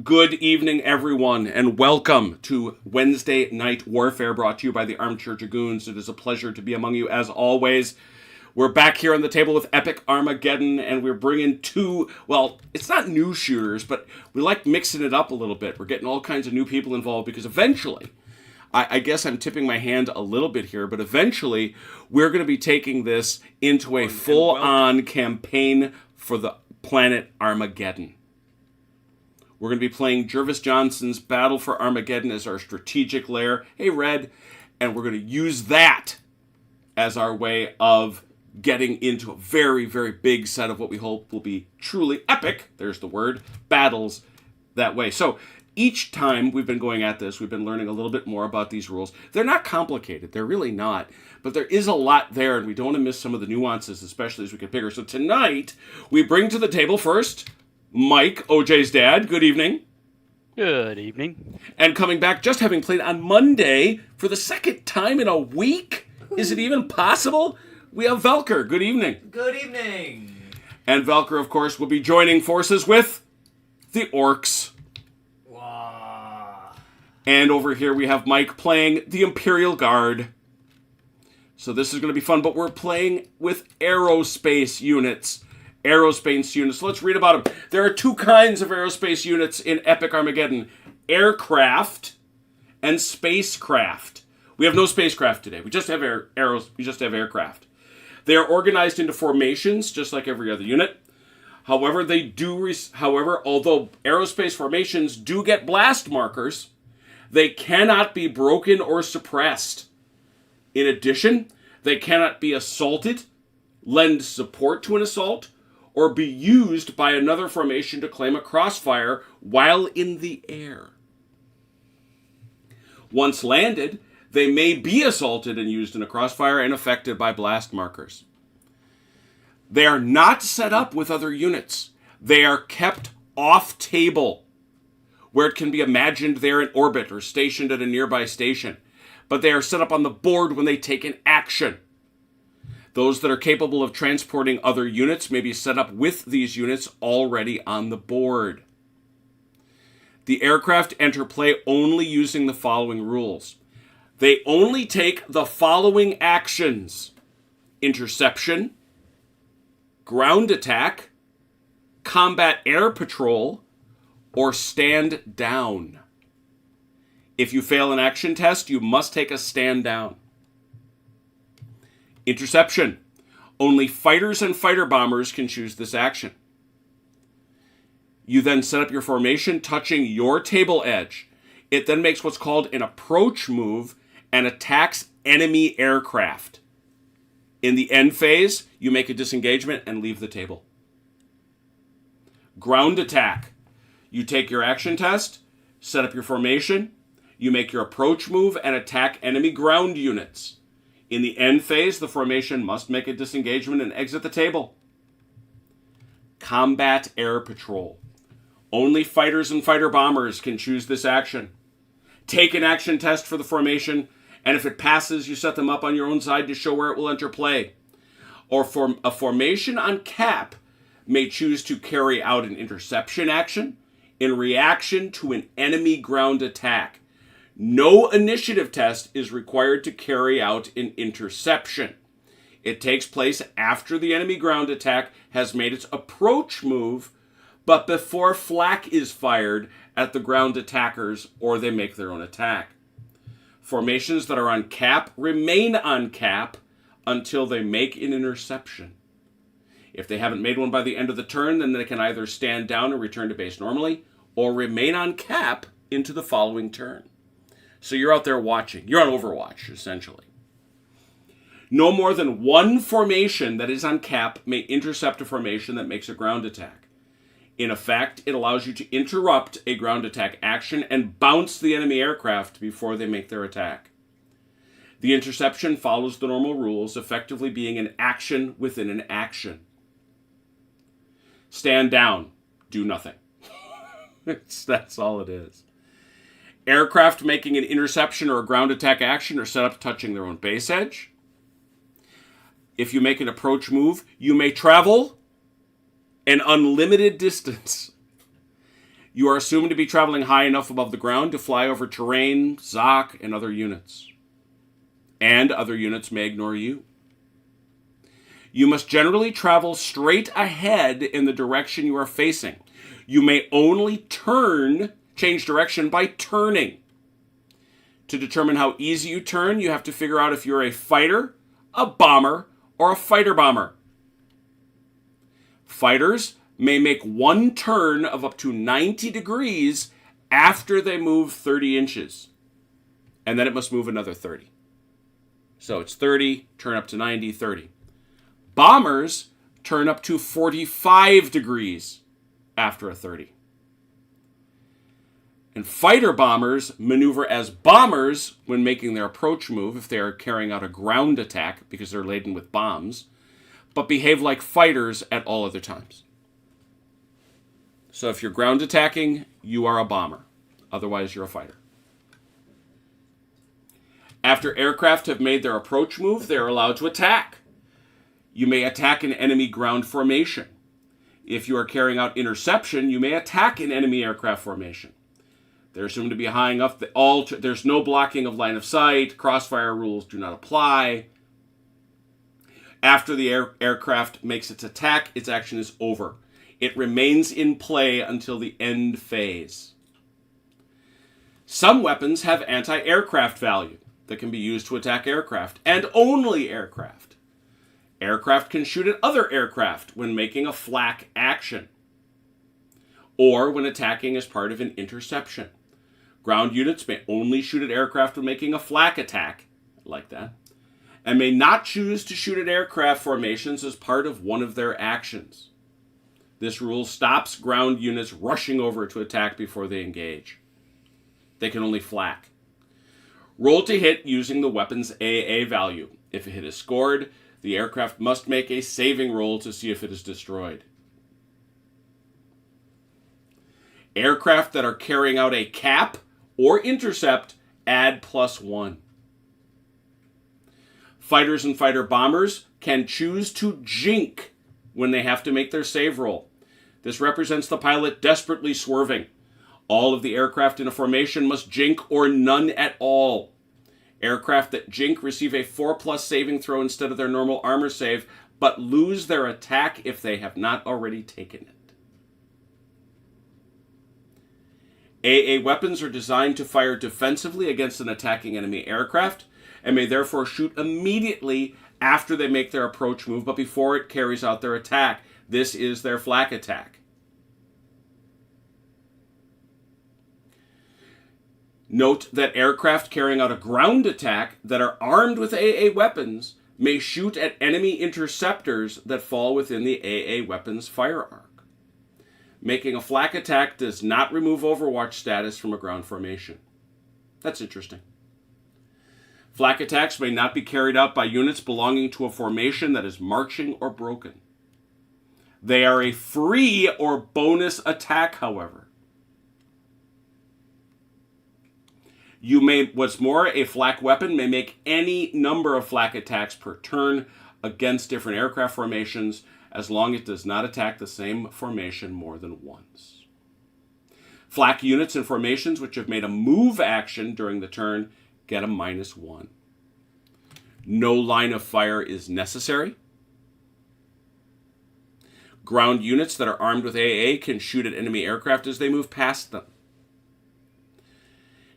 Good evening, everyone, and welcome to Wednesday Night Warfare, brought to you by the Armchair Dragoons. It is a pleasure to be among you, as always. We're back here on the table with Epic Armageddon, and we're bringing two, well, it's not new shooters, but we like mixing it up a little bit. We're getting all kinds of new people involved, because eventually, I guess I'm tipping my hand a little bit here, but eventually, we're going to be taking this into a full-on campaign for the planet Armageddon. We're going to be playing Jervis Johnson's Battle for Armageddon as our strategic lair. Hey, Red. And we're going to use that as our way of getting into a very, very big set of what we hope will be truly epic, there's the word, battles that way. So each time we've been going at this, we've been learning a little bit more about these rules. They're not complicated. They're really not. But there is a lot there, and we don't want to miss some of the nuances, especially as we get bigger. So tonight, we bring to the table first Mike, OJ's dad. Good evening. Good evening. And coming back, just having played on Monday for the second time in a week? Is it even possible? We have Velker. Good evening. Good evening. And Velker, of course, will be joining forces with the Orcs. Wow. And over here we have Mike playing the Imperial Guard. So this is going to be fun, but we're playing with Aerospace units. Aerospace units. So let's read about them. There are two kinds of aerospace units in Epic Armageddon: aircraft and spacecraft. We have no spacecraft today. We just have aircraft. They are organized into formations, just like every other unit. However, although aerospace formations do get blast markers, they cannot be broken or suppressed. In addition, they cannot be assaulted, lend support to an assault, or be used by another formation to claim a crossfire while in the air. Once landed, they may be assaulted and used in a crossfire and affected by blast markers. They are not set up with other units. They are kept off table, where it can be imagined they're in orbit or stationed at a nearby station. But they are set up on the board when they take an action. Those that are capable of transporting other units may be set up with these units already on the board. The aircraft enter play only using the following rules. They only take the following actions: interception, ground attack, combat air patrol, or stand down. If you fail an action test, you must take a stand down. Interception. Only fighters and fighter bombers can choose this action. You then set up your formation touching your table edge. It then makes what's called an approach move and attacks enemy aircraft. In the end phase, you make a disengagement and leave the table. Ground attack. You take your action test, set up your formation, you make your approach move and attack enemy ground units. In the end phase, the formation must make a disengagement and exit the table. Combat air patrol. Only fighters and fighter bombers can choose this action. Take an action test for the formation, and if it passes, you set them up on your own side to show where it will enter play. Or a formation on cap may choose to carry out an interception action in reaction to an enemy ground attack. No initiative test is required to carry out an interception. It takes place after the enemy ground attack has made its approach move, but before flak is fired at the ground attackers or they make their own attack. Formations that are on cap remain on cap until they make an interception. If they haven't made one by the end of the turn, then they can either stand down and return to base normally, or remain on cap into the following turn. So you're out there watching. You're on Overwatch, essentially. No more than one formation that is on cap may intercept a formation that makes a ground attack. In effect, it allows you to interrupt a ground attack action and bounce the enemy aircraft before they make their attack. The interception follows the normal rules, effectively being an action within an action. Stand down. Do nothing. That's all it is. Aircraft making an interception or a ground attack action are set up touching their own base edge. If you make an approach move, you may travel an unlimited distance. You are assumed to be traveling high enough above the ground to fly over terrain, ZOC, and other units. And other units may ignore you. You must generally travel straight ahead in the direction you are facing. You may only change direction by turning. To determine how easy you turn, you have to figure out if you're a fighter, a bomber, or a fighter bomber. Fighters may make one turn of up to 90 degrees after they move 30 inches. And then it must move another 30. So it's 30, turn up to 90, 30. Bombers turn up to 45 degrees after a 30. And fighter bombers maneuver as bombers when making their approach move if they are carrying out a ground attack because they're laden with bombs, but behave like fighters at all other times. So if you're ground attacking, you are a bomber. Otherwise, you're a fighter. After aircraft have made their approach move, they are allowed to attack. You may attack an enemy ground formation. If you are carrying out interception, you may attack an enemy aircraft formation. They're assumed to be high enough that there's no blocking of line of sight. Crossfire rules do not apply. After the aircraft makes its attack, its action is over. It remains in play until the end phase. Some weapons have anti-aircraft value that can be used to attack aircraft, and only aircraft. Aircraft can shoot at other aircraft when making a flak action, or when attacking as part of an interception. Ground units may only shoot at aircraft when making a flak attack, like that, and may not choose to shoot at aircraft formations as part of one of their actions. This rule stops ground units rushing over to attack before they engage. They can only flak. Roll to hit using the weapon's AA value. If a hit is scored, the aircraft must make a saving roll to see if it is destroyed. Aircraft that are carrying out a cap or intercept add +1. Fighters and fighter bombers can choose to jink when they have to make their save roll. This represents the pilot desperately swerving. All of the aircraft in a formation must jink or none at all. Aircraft that jink receive a 4+ saving throw instead of their normal armor save, but lose their attack if they have not already taken it. AA weapons are designed to fire defensively against an attacking enemy aircraft, and may therefore shoot immediately after they make their approach move, but before it carries out their attack. This is their flak attack. Note that aircraft carrying out a ground attack that are armed with AA weapons may shoot at enemy interceptors that fall within the AA weapons fire arc. Making a flak attack does not remove Overwatch status from a ground formation. That's interesting. Flak attacks may not be carried out by units belonging to a formation that is marching or broken. They are a free or bonus attack, however. What's more, a flak weapon may make any number of flak attacks per turn against different aircraft formations, as long as it does not attack the same formation more than once. Flak units and formations which have made a move action during the turn get a -1. No line of fire is necessary. Ground units that are armed with AA can shoot at enemy aircraft as they move past them.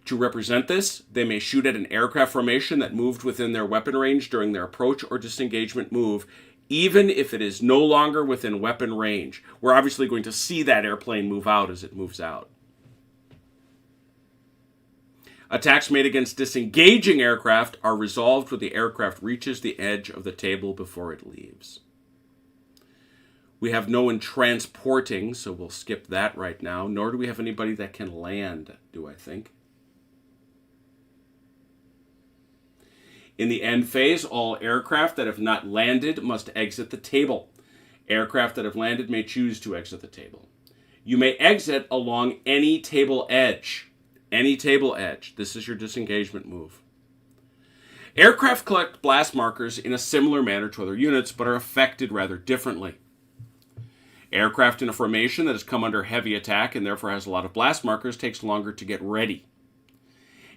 To represent this, they may shoot at an aircraft formation that moved within their weapon range during their approach or disengagement move, even if it is no longer within weapon range. We're obviously going to see that airplane move out as it moves out. Attacks made against disengaging aircraft are resolved when the aircraft reaches the edge of the table before it leaves. We have no one transporting, so we'll skip that right now, nor do we have anybody that can land, do I think? In the end phase, all aircraft that have not landed must exit the table. Aircraft that have landed may choose to exit the table. You may exit along any table edge. Any table edge. This is your disengagement move. Aircraft collect blast markers in a similar manner to other units, but are affected rather differently. Aircraft in a formation that has come under heavy attack and therefore has a lot of blast markers takes longer to get ready.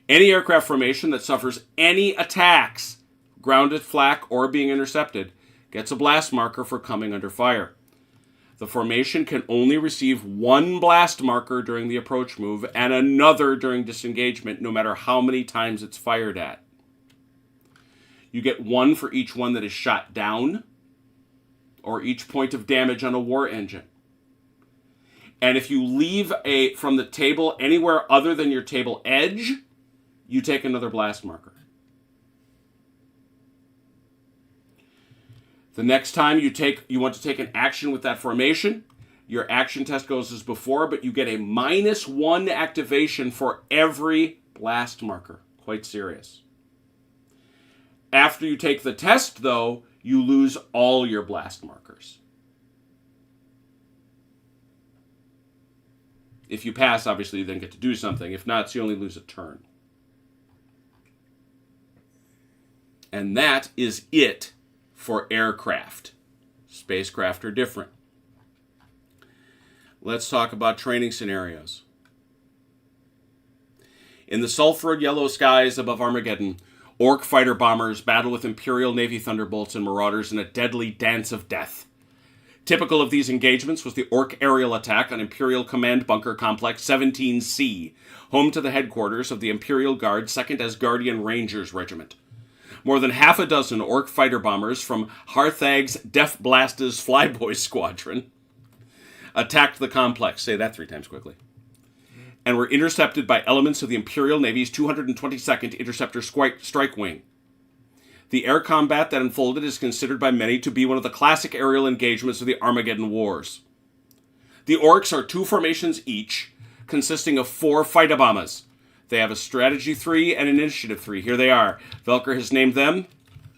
Any aircraft formation that suffers any attacks, grounded, flak, or being intercepted, gets a blast marker for coming under fire. The formation can only receive one blast marker during the approach move and another during disengagement, no matter how many times it's fired at. You get one for each one that is shot down, or each point of damage on a war engine. And if you leave from the table anywhere other than your table edge, you take another blast marker. The next time you want to take an action with that formation, your action test goes as before, but you get a -1 activation for every blast marker. Quite serious. After you take the test, though, you lose all your blast markers. If you pass, obviously, you then get to do something. If not, so you only lose a turn. And that is it for aircraft. Spacecraft are different. Let's talk about training scenarios. In the sulfur yellow skies above Armageddon, Orc fighter bombers battle with Imperial Navy Thunderbolts and Marauders in a deadly dance of death. Typical of these engagements was the Orc aerial attack on Imperial Command Bunker Complex 17C, home to the headquarters of the Imperial Guard 2nd Asgardian Rangers Regiment. More than half a dozen Orc fighter bombers from Harthag's Def Blast's Flyboy Squadron attacked the complex, say that 3 times quickly, and were intercepted by elements of the Imperial Navy's 222nd Interceptor Strike Wing. The air combat that unfolded is considered by many to be one of the classic aerial engagements of the Armageddon Wars. The Orcs are 2 formations each, consisting of 4 fighter-bombers. They have a Strategy 3 and an Initiative 3. Here they are. Velker has named them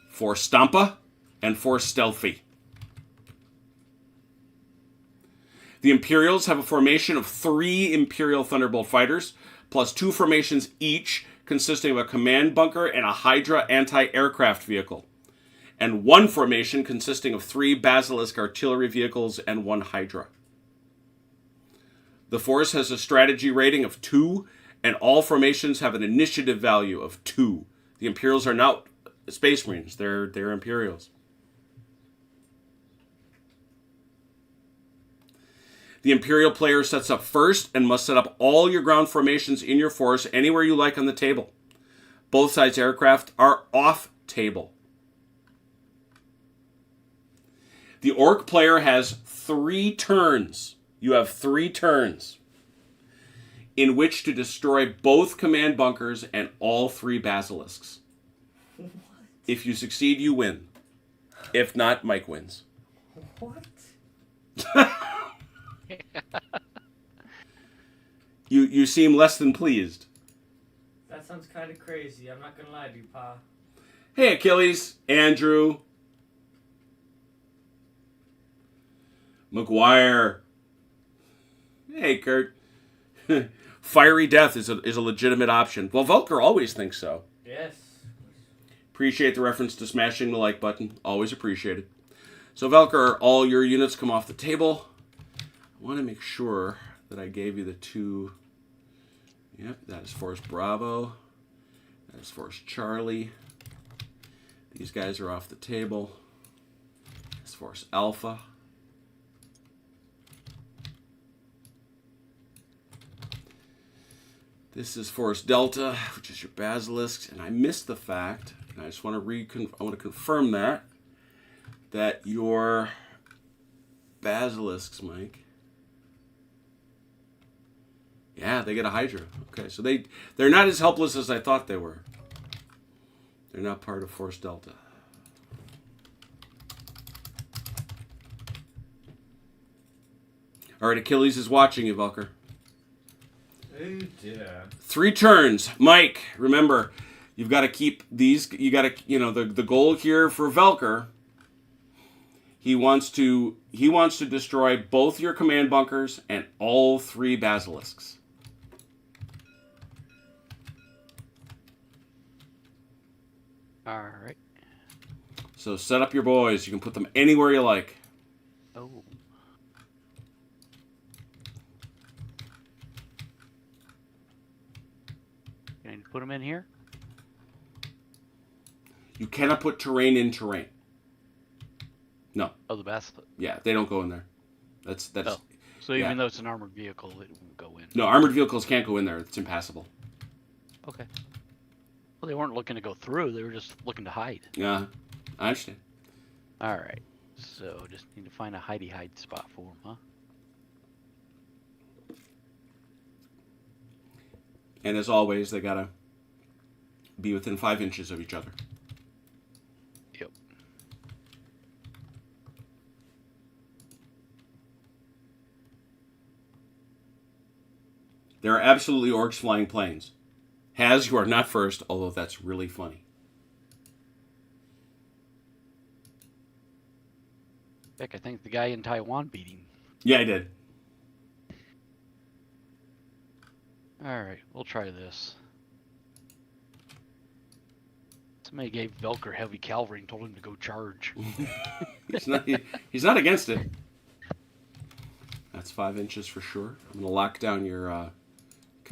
for Stampa and for Stealthy. The Imperials have a formation of 3 Imperial Thunderbolt fighters, plus 2 formations each, consisting of a command bunker and a Hydra anti-aircraft vehicle, and 1 formation consisting of 3 Basilisk artillery vehicles and 1 Hydra. The force has a strategy rating of 2, and all formations have an initiative value of 2. The Imperials are not Space Marines, they're Imperials. The Imperial player sets up first and must set up all your ground formations in your force anywhere you like on the table. Both sides' aircraft are off table. The Orc player has 3 turns. You have 3 turns in which to destroy both command bunkers and all 3 basilisks. What? If you succeed, you win. If not, Mike wins. What? You seem less than pleased. That sounds kind of crazy. I'm not gonna lie to you, Pa. Hey, Achilles, Andrew, McGuire. Hey, Kurt. Fiery death is a legitimate option. Well, Volker always thinks so. Yes. Appreciate the reference to smashing the like button. Always appreciated. So, Velker, all your units come off the table. I want to make sure that I gave you the 2. Yep, that is Force Bravo. That is Force Charlie. These guys are off the table. That's Force Alpha. This is Force Delta, which is your Basilisks. And I missed the fact, and I just want to confirm that your Basilisks, Mike. Yeah, they get a Hydra. Okay, so they're not as helpless as I thought they were. They're not part of Force Delta. All right, Achilles is watching you, Volker. Oh dear. 3 turns. Mike, remember, you've got to keep these. You got to, the goal here for Velker. He wants to destroy both your command bunkers and all 3 basilisks. All right. So set up your boys. You can put them anywhere you like. Oh. And put them in here? You cannot put terrain in terrain. No. Oh, the basilisk. Yeah, they don't go in there. That's Oh. So even though it's an armored vehicle, it won't go in. No, armored vehicles can't go in there. It's impassable. Okay. Well, they weren't looking to go through. They were just looking to hide. Yeah, I understand. All right. So just need to find a hide spot for them, huh? And as always, they gotta be within 5 inches of each other. Yep. There are absolutely orcs flying planes. Has, you are not first, although that's really funny. Heck, I think the guy in Taiwan beat him. Yeah, I did. All right, we'll try this. Somebody gave Velker heavy cavalry and told him to go charge. He's not against it. That's 5 inches for sure. I'm going to lock down your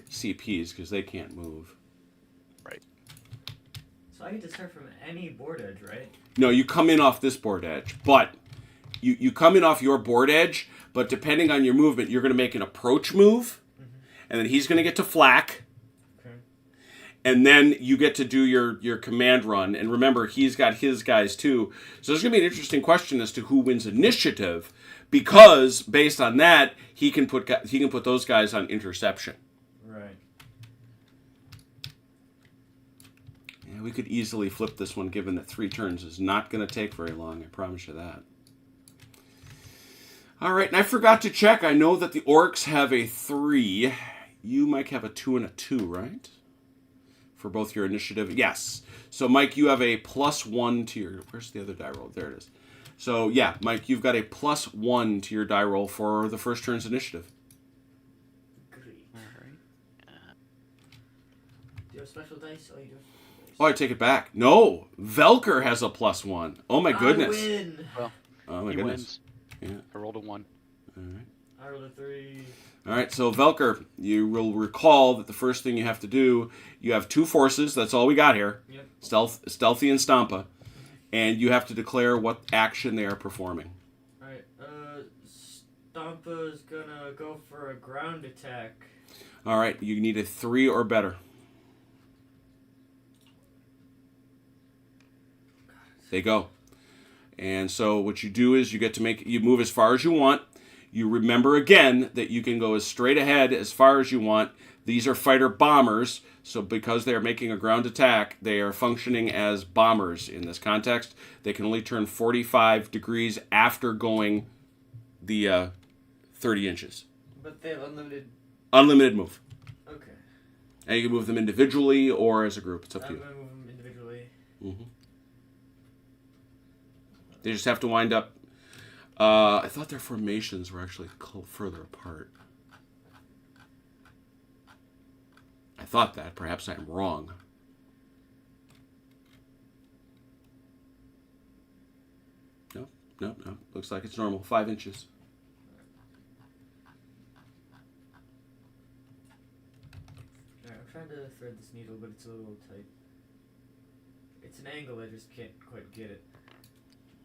CPs because they can't move. Right. So I get to start from any board edge, right? No, you come in off this board edge, but you come in off your board edge, but depending on your movement, you're going to make an approach move, and then he's going to get to flak. Okay. And then you get to do your command run. And remember, he's got his guys too. So there's going to be an interesting question as to who wins initiative, because based on that, he can put those guys on interception. Right. Yeah, we could easily flip this one, given that 3 turns is not going to take very long. I promise you that. All right, and I forgot to check. I know that the orcs have a 3. You, Mike, have a 2 and a 2, right? For both your initiative. Yes. So, Mike, you have a +1 to your... Where's the other die roll? There it is. So, yeah, Mike, you've got a +1 to your die roll for the first turn's initiative. Great. All right. Do you have special dice? Oh, you do have special dice. Oh, I take it back. No, Velker has a +1. Oh, my goodness. I win. Well, Oh, my he goodness. wins. Yeah. I rolled a 1. All right. I rolled a 3. All right, so Velker, you will recall that the first thing you have to do, you have 2 forces. That's all we got here. Yep. Stealthy and Stampa. And you have to declare what action they are performing. Alright, Stampa's gonna go for a ground attack. All right, you need a 3 or better. They go. And so what you do is you move as far as you want. You remember again that you can go as straight ahead as far as you want. These are fighter bombers, so because they are making a ground attack, they are functioning as bombers in this context. They can only turn 45 degrees after going the 30 inches. But they have unlimited... Unlimited move. Okay. And you can move them individually or as a group. It's up to I'm you. gonna move them individually. Mm-hmm. They just have to wind up... I thought their formations were actually further apart. I thought that. Perhaps I'm wrong. No. Looks like it's normal. 5 inches. Alright, I'm trying to thread this needle, but it's a little tight. It's an angle, I just can't quite get it.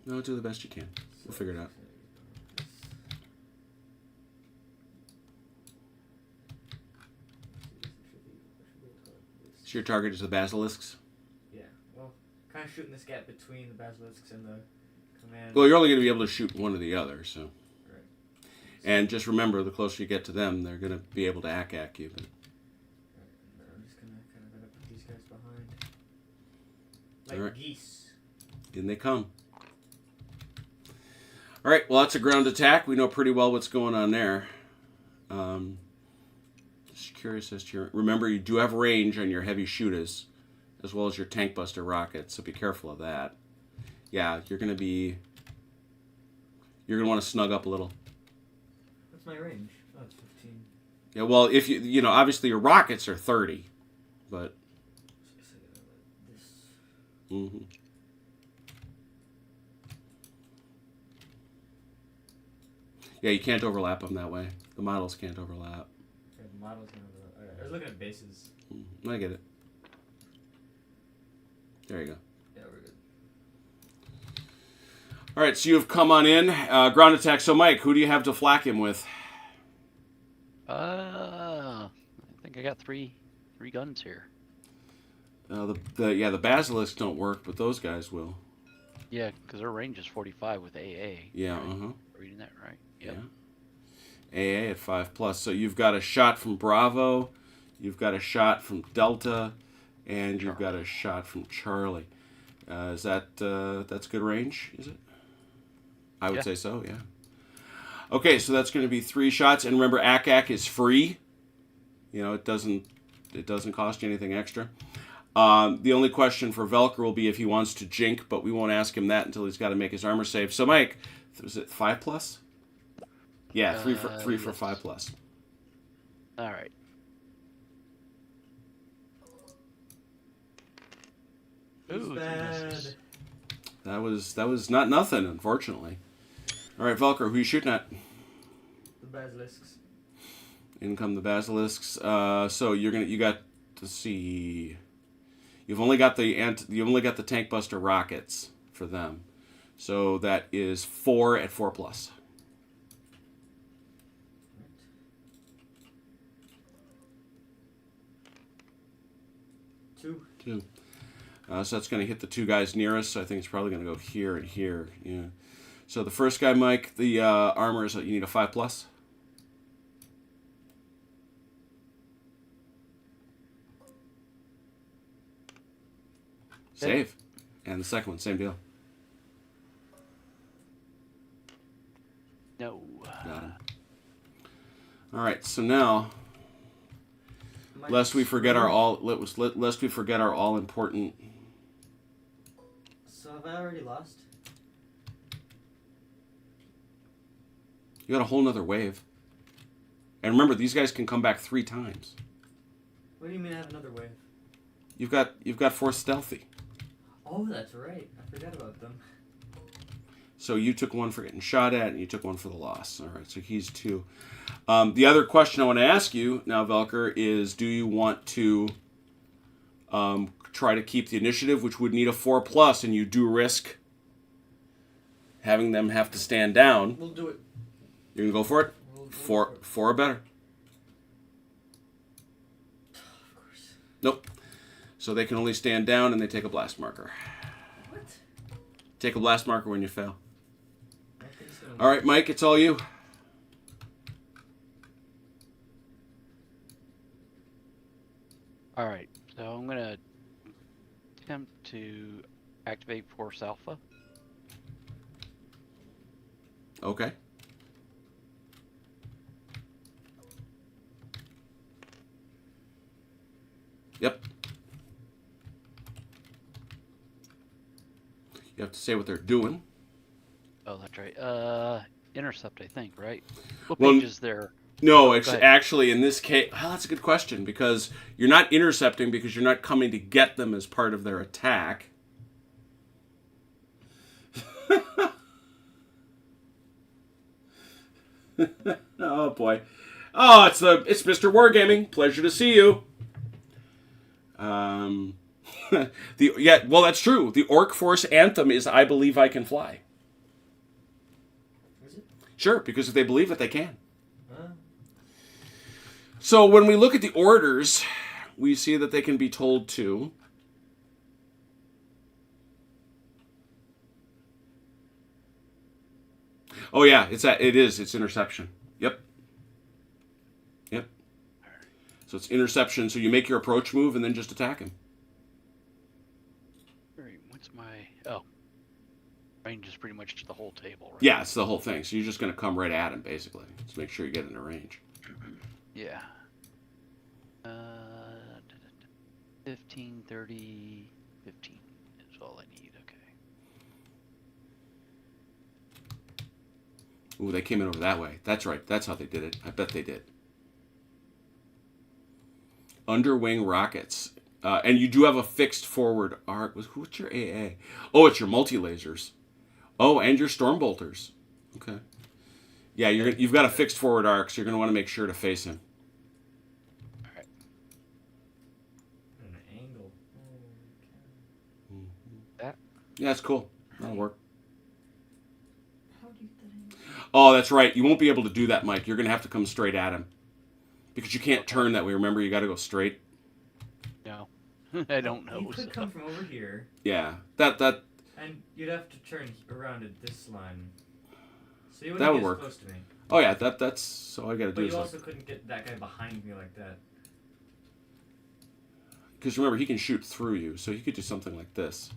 No, do the best you can. We'll figure it out. So your target is the basilisks? Yeah, well, kind of shooting this gap between the basilisks and the command. Well, you're only going to be able to shoot one or the other, so. Right. And just remember, the closer you get to them, they're going to be able to ack you. But... Right, and then I'm just gonna kind of end up with these guys behind. Like Alright. geese. In they come. All right, well, that's a ground attack. We know pretty well what's going on there. Just curious as to your... Remember, you do have range on your heavy shooters, as well as your tank buster rockets, so be careful of that. Yeah, you're going to want to snug up a little. What's my range? Oh, it's 15. Yeah, well, if obviously your rockets are 30, but... So this. Mm-hmm. Yeah, you can't overlap them that way. The models can't overlap. Yeah, the model's gonna. Alright, I was looking at bases. I get it. There you go. Yeah, we're good. All right, so you've come on in. Ground attack. So, Mike, who do you have to flak him with? I think I got three guns here. The basilisks don't work, but those guys will. Yeah, because their range is 45 with AA. Yeah, right? Reading that right? Yep. Yeah. AA at 5+. So you've got a shot from Bravo, you've got a shot from Delta, and you've got a shot from Charlie. Is that that's good range? Is it? I would say so. Yeah. Okay, so that's going to be 3 shots, and remember, ACAC is free. You know, it doesn't cost you anything extra. The only question for Velker will be if he wants to jink, but we won't ask him that until he's got to make his armor save. So, Mike, was it 5+? Yeah, 3 for 5+. All right. Ooh, bad. That was not nothing, unfortunately. All right, Velker, who you shooting at? The basilisks. In come the basilisks. So you got to see. You've only got the tank buster rockets for them, so that is 4 at 4+. 2. So that's going to hit the 2 guys nearest. So I think it's probably going to go here and here. Yeah. So the first guy, Mike, the armor is you need a 5+. Save. And the second one, same deal. No. Got him. All right. So now, lest we forget our all important. So have I already lost? You got a whole nother wave. And remember, these guys can come back 3 times. What do you mean I have another wave? You've got 4 stealthy. Oh, that's right. I forgot about them. So you took 1 for getting shot at, and you took 1 for the loss. All right, so he's 2. The other question I want to ask you now, Velker, is do you want to try to keep the initiative, which would need a 4+, and you do risk having them have to stand down? We'll do it. You're going to go for it? We'll 4 or better. Of course. Nope. So they can only stand down, and they take a blast marker. What? Take a blast marker when you fail. I think so. All right, Mike, it's all you. All right. So I'm going to attempt to activate Force Alpha. Okay. Yep. You have to say what they're doing. Oh, that's right. Intercept, I think, right? What Well, page is there? No, it's Go ahead. actually in this case. Oh, that's a good question because you're not intercepting because you're not coming to get them as part of their attack. Oh boy. Oh, it's Mr. Wargaming. Pleasure to see you. Well, that's true. The Orc Force anthem is "I Believe I Can Fly." Is it? Sure, because if they believe it, they can. Uh, So when we look at the orders, we see that they can be told to. Oh yeah, it's interception. Yep. So it's interception. So you make your approach move and then just attack him. All right, what's my... Oh. Range is pretty much the whole table, right? Yeah, it's the whole thing. So you're just going to come right at him, basically. Just make sure you get into range. Yeah. 15, 30, 15 is all I need. Okay. Ooh, they came in over that way. That's right. That's how they did it. I bet they did. Underwing rockets. And you do have a fixed forward arc. What's your AA? Oh, it's your multi-lasers. Oh, and your storm bolters. Okay. Yeah, you've got a fixed forward arc, so you're going to want to make sure to face him. All right. an angle. Yeah, it's cool. That'll work. How do you get that in? Oh, that's right. You won't be able to do that, Mike. You're going to have to come straight at him. Because you can't turn that way. Remember, you got to go straight. No. I don't know. You could come from over here, Yeah. That and you'd have to turn around at this line. So you That wouldn't would get work. as close to me. Oh, yeah. That's... So all I got to But do you is... also couldn't get that guy behind me like that. Because remember, he can shoot through you. So he could do something like this.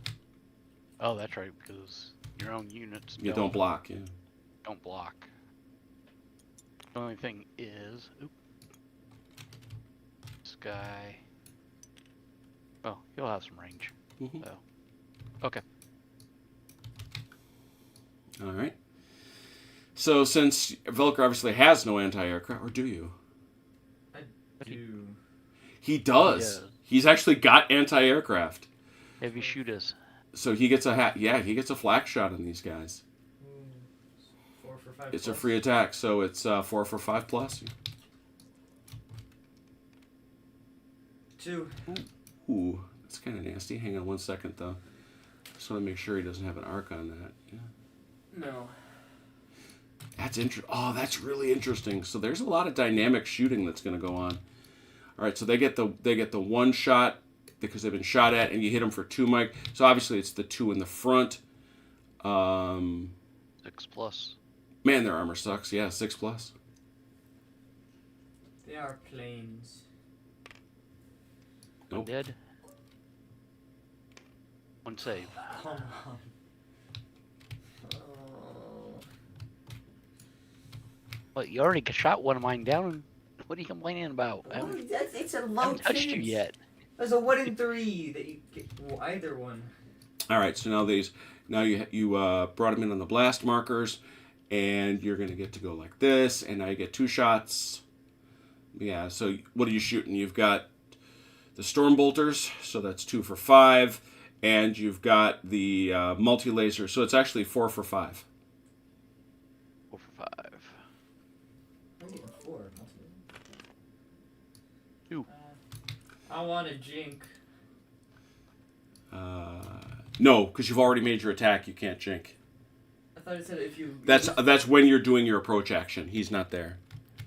Oh, that's right, because your own units You don't block, yeah. don't block. The only thing is, this guy. Oh, he'll have some range. Mhm. So, okay. All right. So since Velker obviously has no anti-aircraft, or do you? I do. He does. Yeah. He's actually got anti-aircraft. Heavy shooters. So he gets a he gets a flak shot on these guys. 4 for 5. It's a plus. free attack, so it's 4 for 5 plus. 2. Ooh, that's kind of nasty. Hang on 1 second though. Just want to make sure he doesn't have an arc on that. Yeah. No. That's Oh, that's really interesting. So there's a lot of dynamic shooting that's going to go on. All right, so they get the one shot because they've been shot at, and you hit them for 2, Mike. So obviously it's the 2 in the front. 6+. Man, their armor sucks. Yeah, 6 plus. They are planes. Nope. Dead. 1 save. Come on. Oh. What, you already shot one of mine down? What are you complaining about? I Oh, haven't, it's a I low haven't touched you chance. yet. There's a 1 in 3 that you get either one. All right, so now you brought them in on the blast markers, and you're going to get to go like this, and now you get 2 shots. Yeah, so what are you shooting? You've got the storm bolters, so that's 2 for 5, and you've got the multi-laser, so it's actually 4 for 5. 4 for 5. I'm getting 4. 2. I want a jink. No, because you've already made your attack. You can't jink. I thought it said if you. That's when you're doing your approach action. He's not there.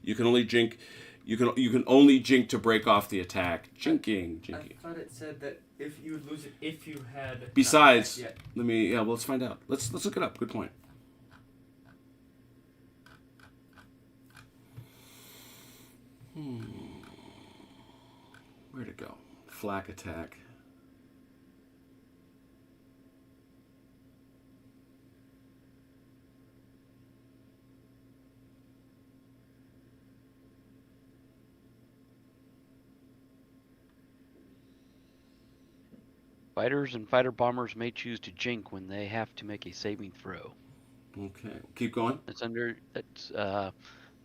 You can only jink. You can only jink to break off the attack. Jinking. I thought it said that if you would lose it if you had. Besides, not attacked let me. Yeah, well, let's find out. Let's look it up. Good point. Where'd it go? Flak attack. Fighters and fighter bombers may choose to jink when they have to make a saving throw. Okay, keep going.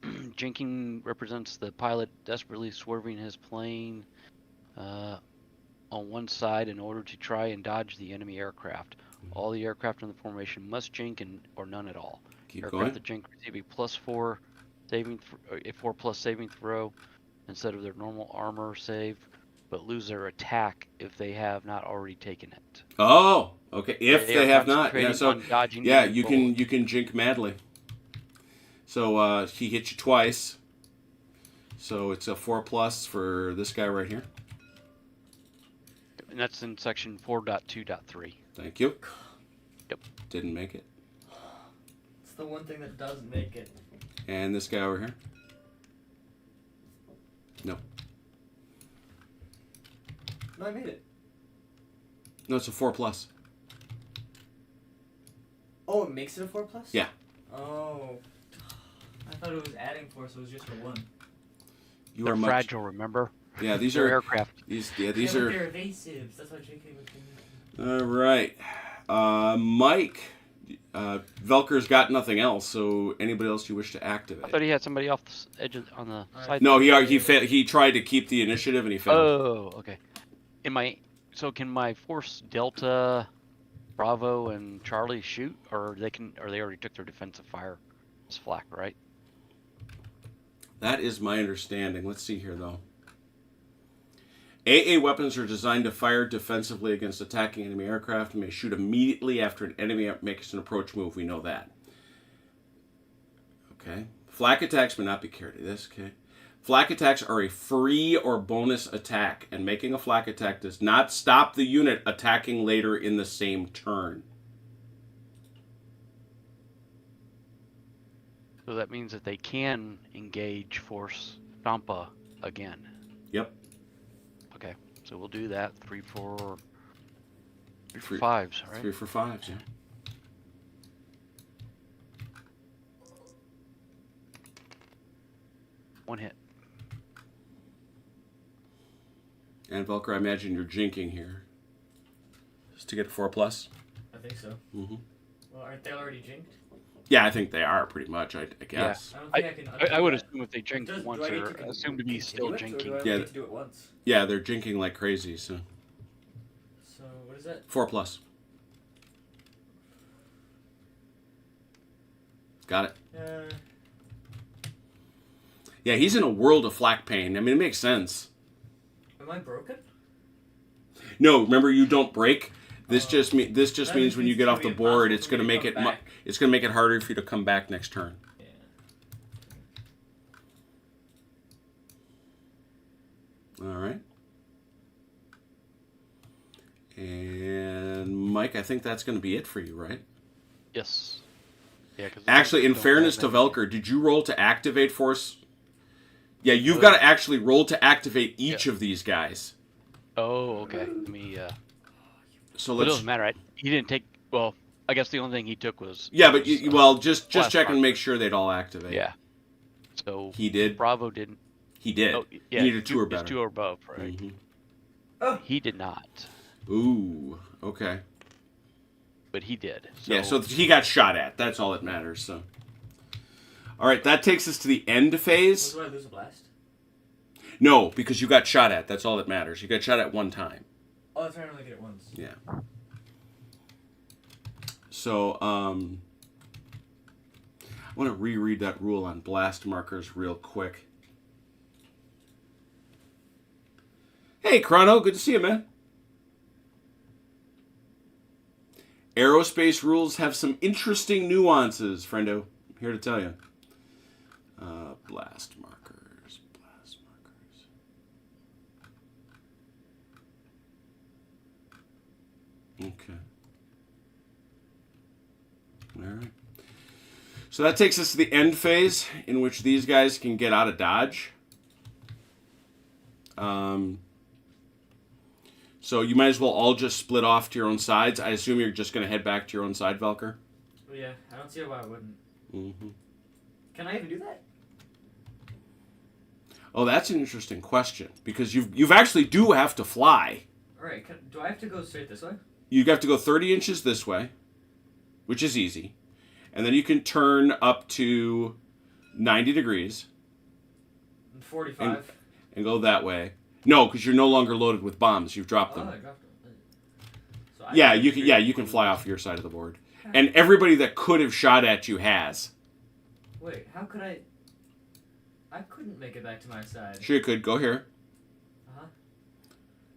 Jinking represents the pilot desperately swerving his plane on one side in order to try and dodge the enemy aircraft. All the aircraft in the formation must jink or none at all. Keep Aircraft going. that jink receive a +4 a 4+ saving throw instead of their normal armor save, but lose their attack if they have not already taken it. Oh, okay. If they have not, yeah. concentrating So on dodging yeah, enemy you can bullets. jink madly. So he hit you twice. So it's a 4+ for this guy right here. And that's in section 4.2.3. Thank you. Yep. Didn't make it. It's the one thing that doesn't make it. And this guy over here. No. No, I made it. No, it's a 4+. Oh, it makes it a 4 plus? Yeah. Oh. I thought it was adding 4, so it was just a 1. You They're are much. fragile, remember? Yeah, these They're are aircraft. these Yeah, are. but they're evasives. That's why JK was doing. All right, Mike. Velker's got nothing else. So anybody else you wish to I activate? thought he had somebody off the edge on the side. No, he tried to keep the initiative and he failed. Oh, okay. Can my force Delta, Bravo, and Charlie shoot, or they already took their defensive fire? It's flak, right? That is my understanding. Let's see here though. AA weapons are designed to fire defensively against attacking enemy aircraft and may shoot immediately after an enemy makes an approach move. We know that. Okay. Flak attacks may not be carried. This, okay. Flak attacks are a free or bonus attack, and making a flak attack does not stop the unit attacking later in the same turn. So that means that they can engage Force Champa again. Yep. Okay, so we'll do that. 3 for 5s, right? 3 for 5s, yeah. One hit. And Velcro, I imagine you're jinking here. Just to get a 4+. I think so. Mm-hmm. Well, aren't they already jinked? Yeah, I think they are pretty much, I guess. I don't think I can undo I would that. assume if they jinked Does- once, do I need they're to assumed to be still continue it, or do I jinking. Yeah. need to do it once? Yeah, they're jinking like crazy, so. So, what is that? 4+. Got it. Yeah, he's in a world of flak pain. I mean, it makes sense. Am I broken? No, remember, you don't break. This just That means when you means get it's off the gonna be board, impossible it's for going to me to make it come back. it's going to make it harder for you to come back next turn. Yeah. All right. And Mike, I think that's going to be it for you, right? Yes. Yeah, Actually, in fairness to Velker, did you roll to activate Force? Yeah, you've got to actually roll to activate each of these guys. Oh, okay. Let me. So It let's. doesn't matter. He didn't take. Well, I guess the only thing he took was. Yeah, but was, just blast check and marker. make sure they'd all activate. Yeah. So He did. Bravo didn't. He did. Oh, yeah. He needed 2 or It's better. 2 or above, right? Mhm. Oh. He did not, Ooh. Okay. but he did. Yeah, so he got shot at. That's all that matters. So, all right, that takes us to the end phase. Do I lose a blast? No, because you got shot at. That's all that matters. You got shot at one time. Oh, that's right. I only get it once. Yeah. So, I want to reread that rule on blast markers real quick. Hey, Chrono, good to see you, man. Aerospace rules have some interesting nuances, friendo. I'm here to tell you. Blast markers. Okay. All right. So that takes us to the end phase, in which these guys can get out of dodge. So you might as well all just split off to your own sides. I assume you're just going to head back to your own side, Velker? Well, yeah, I don't see why I wouldn't. Mm-hmm. Can I even do that? Oh, that's an interesting question, because you've actually do have to fly. All right. Do I have to go straight this way? You have to go 30 inches this way, which is easy. And then you can turn up to 90 degrees 45. and go that way. No, because you're no longer loaded with bombs. You've dropped Oh, them. I dropped it. So I Yeah, can you can. Yeah, you can fly off your side of the board. And everybody that could have shot at you has. Wait, how could I? I couldn't make it back to my side. Sure, you could. Go here. Uh-huh.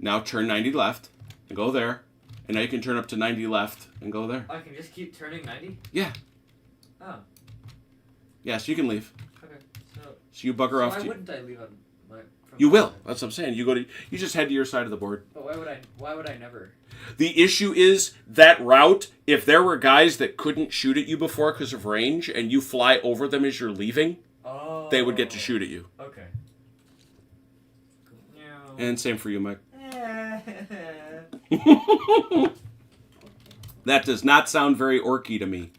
Now turn 90 left and go there. And now you can turn up to 90 left and go there. I can just keep turning 90? Yeah. Oh, Yeah, so you can leave. okay. So you bugger off why to... wouldn't I leave on my... from You my will. side? That's what I'm saying. You just head to your side of the board. But why would I never? The issue is that route, if there were guys that couldn't shoot at you before because of range and you fly over them as you're leaving, Oh. they would get to shoot at you. Okay. No. And same for you, Mike. That does not sound very orky to me.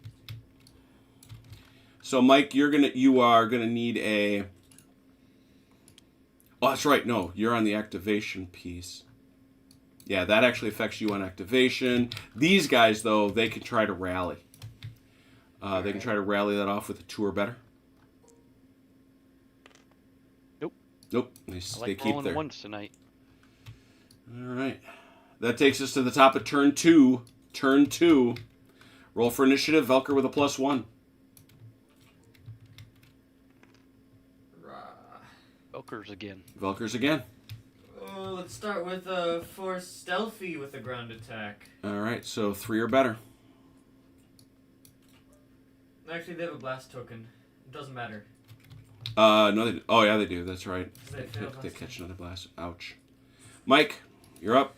So, Mike, you are gonna need a... Oh, that's right. No, you're on the activation piece. Yeah, that actually affects you on activation. These guys, though, they can try to rally. They can try to rally that off with a 2 or better. Nope. I They like keep rolling there. ones tonight. All right. That takes us to the top of turn 2. Turn 2. Roll for initiative. Velker with a +1. Velkers again. Velker's again. Oh, let's start with Force Stealthy with a ground attack. All right, so 3 or better. Actually, they have a blast token. It doesn't matter. No, they, oh yeah, they do. That's right. They They catch another blast. Ouch. Mike, you're up.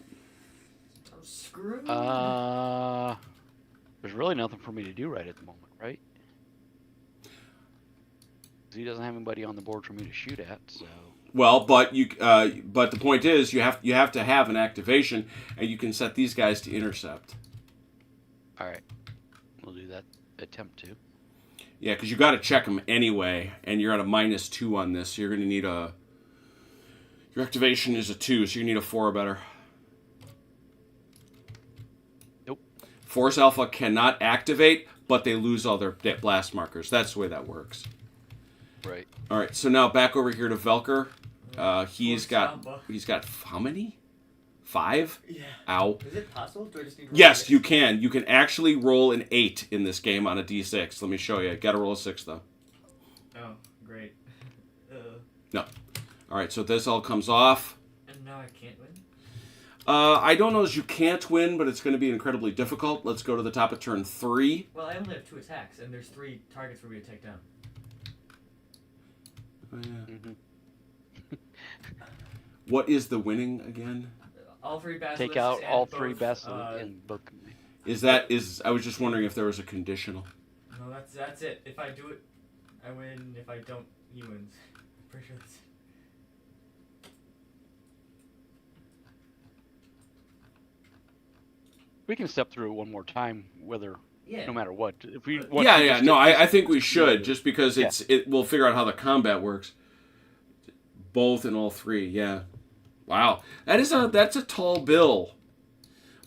I'm screwed. There's really nothing for me to do right at the moment, right? 'Cause he doesn't have anybody on the board for me to shoot at, so. Well, but but the point is, you have to have an activation, and you can set these guys to intercept. All right, we'll do that. Attempt to. Yeah, because you got to check them anyway, and you're at a -2 on this, so you're going to need a. Your activation is a 2, so you need a 4 or better. Nope. Force Alpha cannot activate, but they lose all their blast markers. That's the way that works. Right. All right, so now back over here to Velker. He's got how many? 5? Yeah. Ow. Is it possible? Do I just need to roll Yes, it? you can. You can actually roll an 8 in this game on a D6. Let me show you. Got to roll a 6 though. Oh, great. No. All right, so this all comes off. And now I can't win? I don't know as you can't win, but it's going to be incredibly difficult. Let's go to the top of turn 3. Well, I only have 2 attacks, and there's 3 targets for me to take down. Oh, yeah. Mm-hmm. What is the winning again? All 3 basilisks. Take out and all both, 3 basilisks and book. I was just wondering if there was a conditional. No, that's it. If I do it, I win. If I don't, he wins. Pretty sure that's it. We can step through it one more time, whether Yeah. no matter what. If we Yeah. No, I think we should, just because we'll figure out how the combat works. Both and all 3, yeah. Wow, that's a tall bill.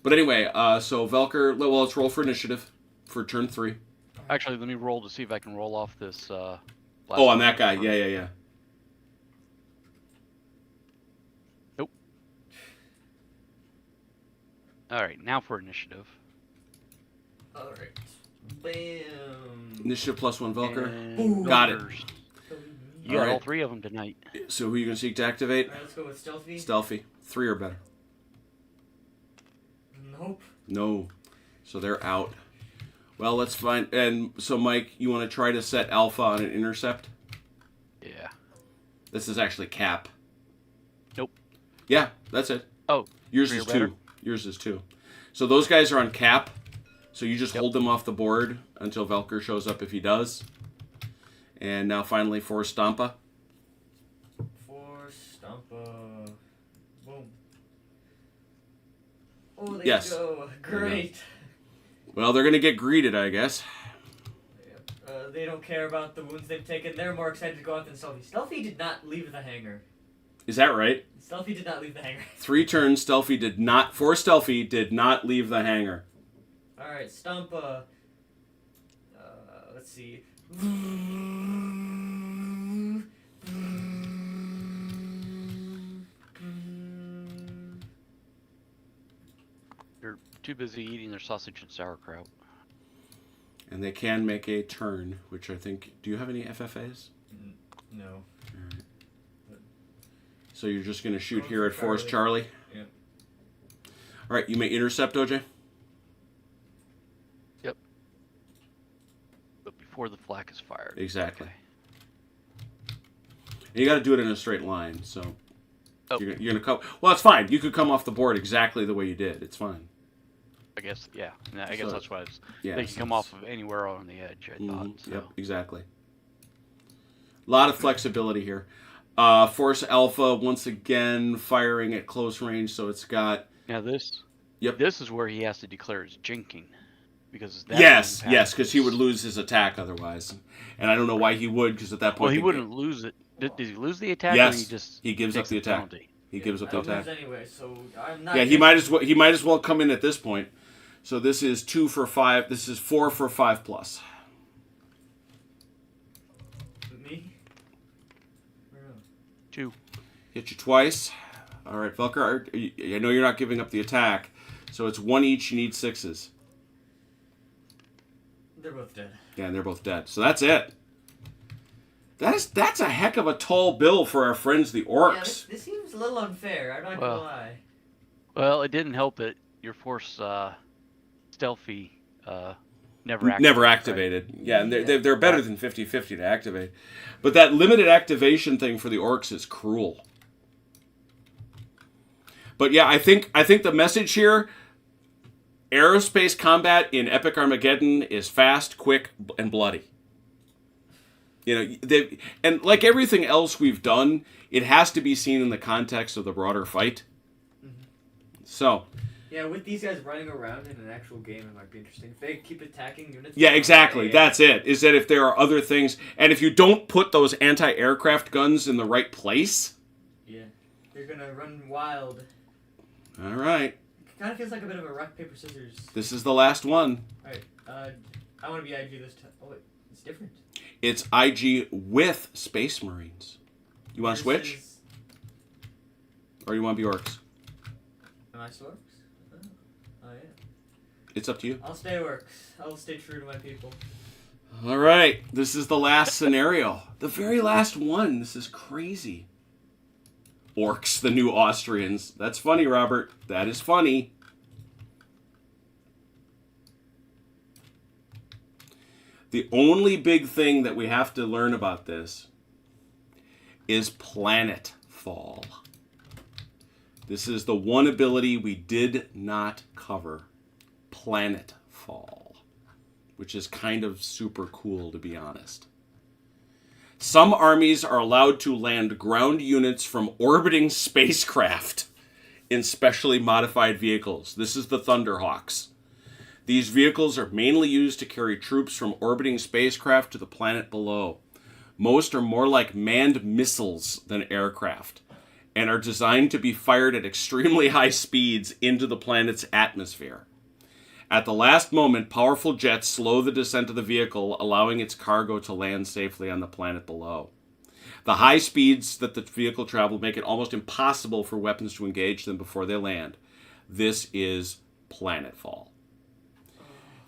But anyway, so Velker, well, let's roll for initiative for turn 3. Actually, let me roll to see if I can roll off this. On that guy, yeah. Nope. All right, now for initiative. All right. Bam. Initiative +1 Velker. And Got it. Velkers. You got all Alright. 3 of them tonight. So who are you going to seek to activate? All right, let's go with Stealthy. Stealthy. 3 or better. Nope. No. So they're out. Well, let's find... And so, Mike, you want to try to set Alpha on an intercept? Yeah. This is actually Cap. Nope. Yeah, that's it. Oh. Yours 3 or is better? 2. Yours is 2. So those guys are on Cap. So you just Yep. hold them off the board until Velker shows up if he does. And now finally for Stampa. For Stampa. Boom. Oh, there Yes. you go. Great. Well, they're going to get greeted, I guess. They don't care about the wounds they've taken. They're more excited to go out than Stealthy. Stealthy did not leave the hangar. Is that right? Stealthy did not leave the hangar. 3 turns, Stealthy did not leave the hangar. Alright, Stampa. Let's see. They're too busy eating their sausage and sauerkraut. And they can make a turn, which I think... Do you have any FFAs? No. Alright. So you're just going to shoot Go here for at Force Charlie. Charlie? Yep. Alright, you may intercept, OJ? Yep. But before the flak is fired. Exactly. Okay. And you got to do it in a straight line, so... Oh. You're going to come... Well, it's fine. You could come off the board exactly the way you did. It's fine. I guess, yeah. I guess So, that's what I was... Yeah, they can come off of anywhere on the edge, I thought. So. Yep, exactly. A lot of flexibility here. Force Alpha, once again, firing at close range, so it's got... Now this... Yep. This is where he has to declare his jinking. Because that Yes, impacts because he would his- lose his attack otherwise. And I don't know why he would, because at that point... Well, he the- wouldn't lose it. Did he lose the attack? Yes, Or he just he gives up takes the attack. penalty? He gives up the I lose attack. anyway, so I'm not. Yeah, he might as well come in at this point. So this is 2 for 5. This is 4 for 5 plus. Me? Or no? 2. Hit you twice. All right, Velker, I know you're not giving up the attack. So it's 1 each. You need 6s. They're both dead. Yeah, and they're both dead. So that's it. That's a heck of a tall bill for our friends the Yeah, orcs. this seems a little unfair. I'm not Well, gonna lie. Well, it didn't help that your force stealthy never activated. Never right? activated. Yeah, and Yeah. they're better than 50-50 to activate. But that limited activation thing for the orcs is cruel. But yeah, I think the message here, aerospace combat in Epic Armageddon is fast, quick, and bloody. And like everything else we've done, it has to be seen in the context of the broader fight. Mm-hmm. So, Yeah, with these guys running around in an actual game, it might be interesting. If they keep attacking units... yeah, exactly. That's it. Is that if there are other things, and if you don't put those anti-aircraft guns in the right place... Yeah. They're gonna run wild. All right. It kind of feels like a bit of a rock, paper, scissors. This is the last one. Alright, I want to be IG this time. Oh, wait, it's different. It's IG with Space Marines. You want to switch? Versus- Or you want to be orcs? Am I storks? Oh, yeah. It's up to you. I'll stay orcs. I'll stay true to my people. All right. This is the last scenario. The very last one. This is crazy. Orcs, the new Austrians. That's funny, Robert. That is funny. The only big thing that we have to learn about this is planet fall. This is the one ability we did not cover. Planet fall. Which is kind of super cool, to be honest. Some armies are allowed to land ground units from orbiting spacecraft in specially modified vehicles. This is the Thunderhawks. These vehicles are mainly used to carry troops from orbiting spacecraft to the planet below. Most are more like manned missiles than aircraft, and are designed to be fired at extremely high speeds into the planet's atmosphere. At the last moment, powerful jets slow the descent of the vehicle, allowing its cargo to land safely on the planet below. The high speeds that the vehicle traveled make it almost impossible for weapons to engage them before they land. This is planetfall.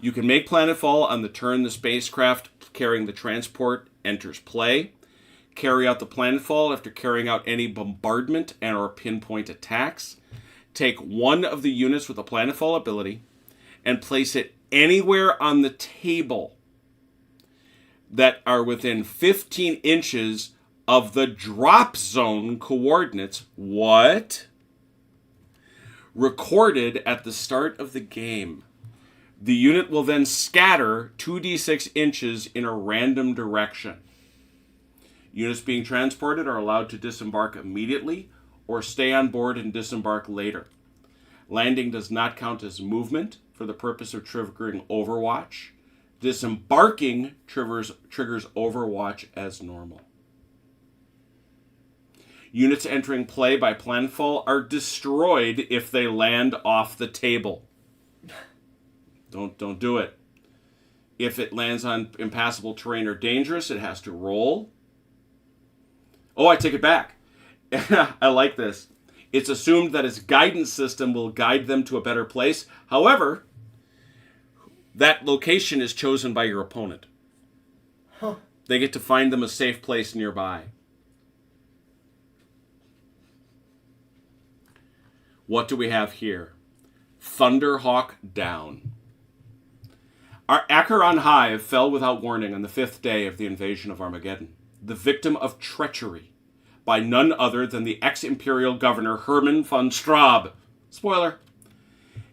You can make planetfall on the turn the spacecraft carrying the transport enters play. Carry out the planetfall after carrying out any bombardment and or pinpoint attacks. Take one of the units with the planetfall ability and place it anywhere on the table that are within 15 inches of the drop zone coordinates. What? Recorded at the start of the game. The unit will then scatter 2d6 inches in a random direction. Units being transported are allowed to disembark immediately or stay on board and disembark later. Landing does not count as movement for the purpose of triggering Overwatch. Disembarking triggers Overwatch as normal. Units entering play by planetfall are destroyed if they land off the table. Don't do it. If it lands on impassable terrain or dangerous, it has to roll. Oh, I take it back. I like this. It's assumed that its guidance system will guide them to a better place. However, that location is chosen by your opponent. Huh. They get to find them a safe place nearby. What do we have here? Thunderhawk down. Our Acheron Hive fell without warning on the 5th day of the invasion of Armageddon, the victim of treachery by none other than the ex-Imperial Governor Hermann von Straub. Spoiler.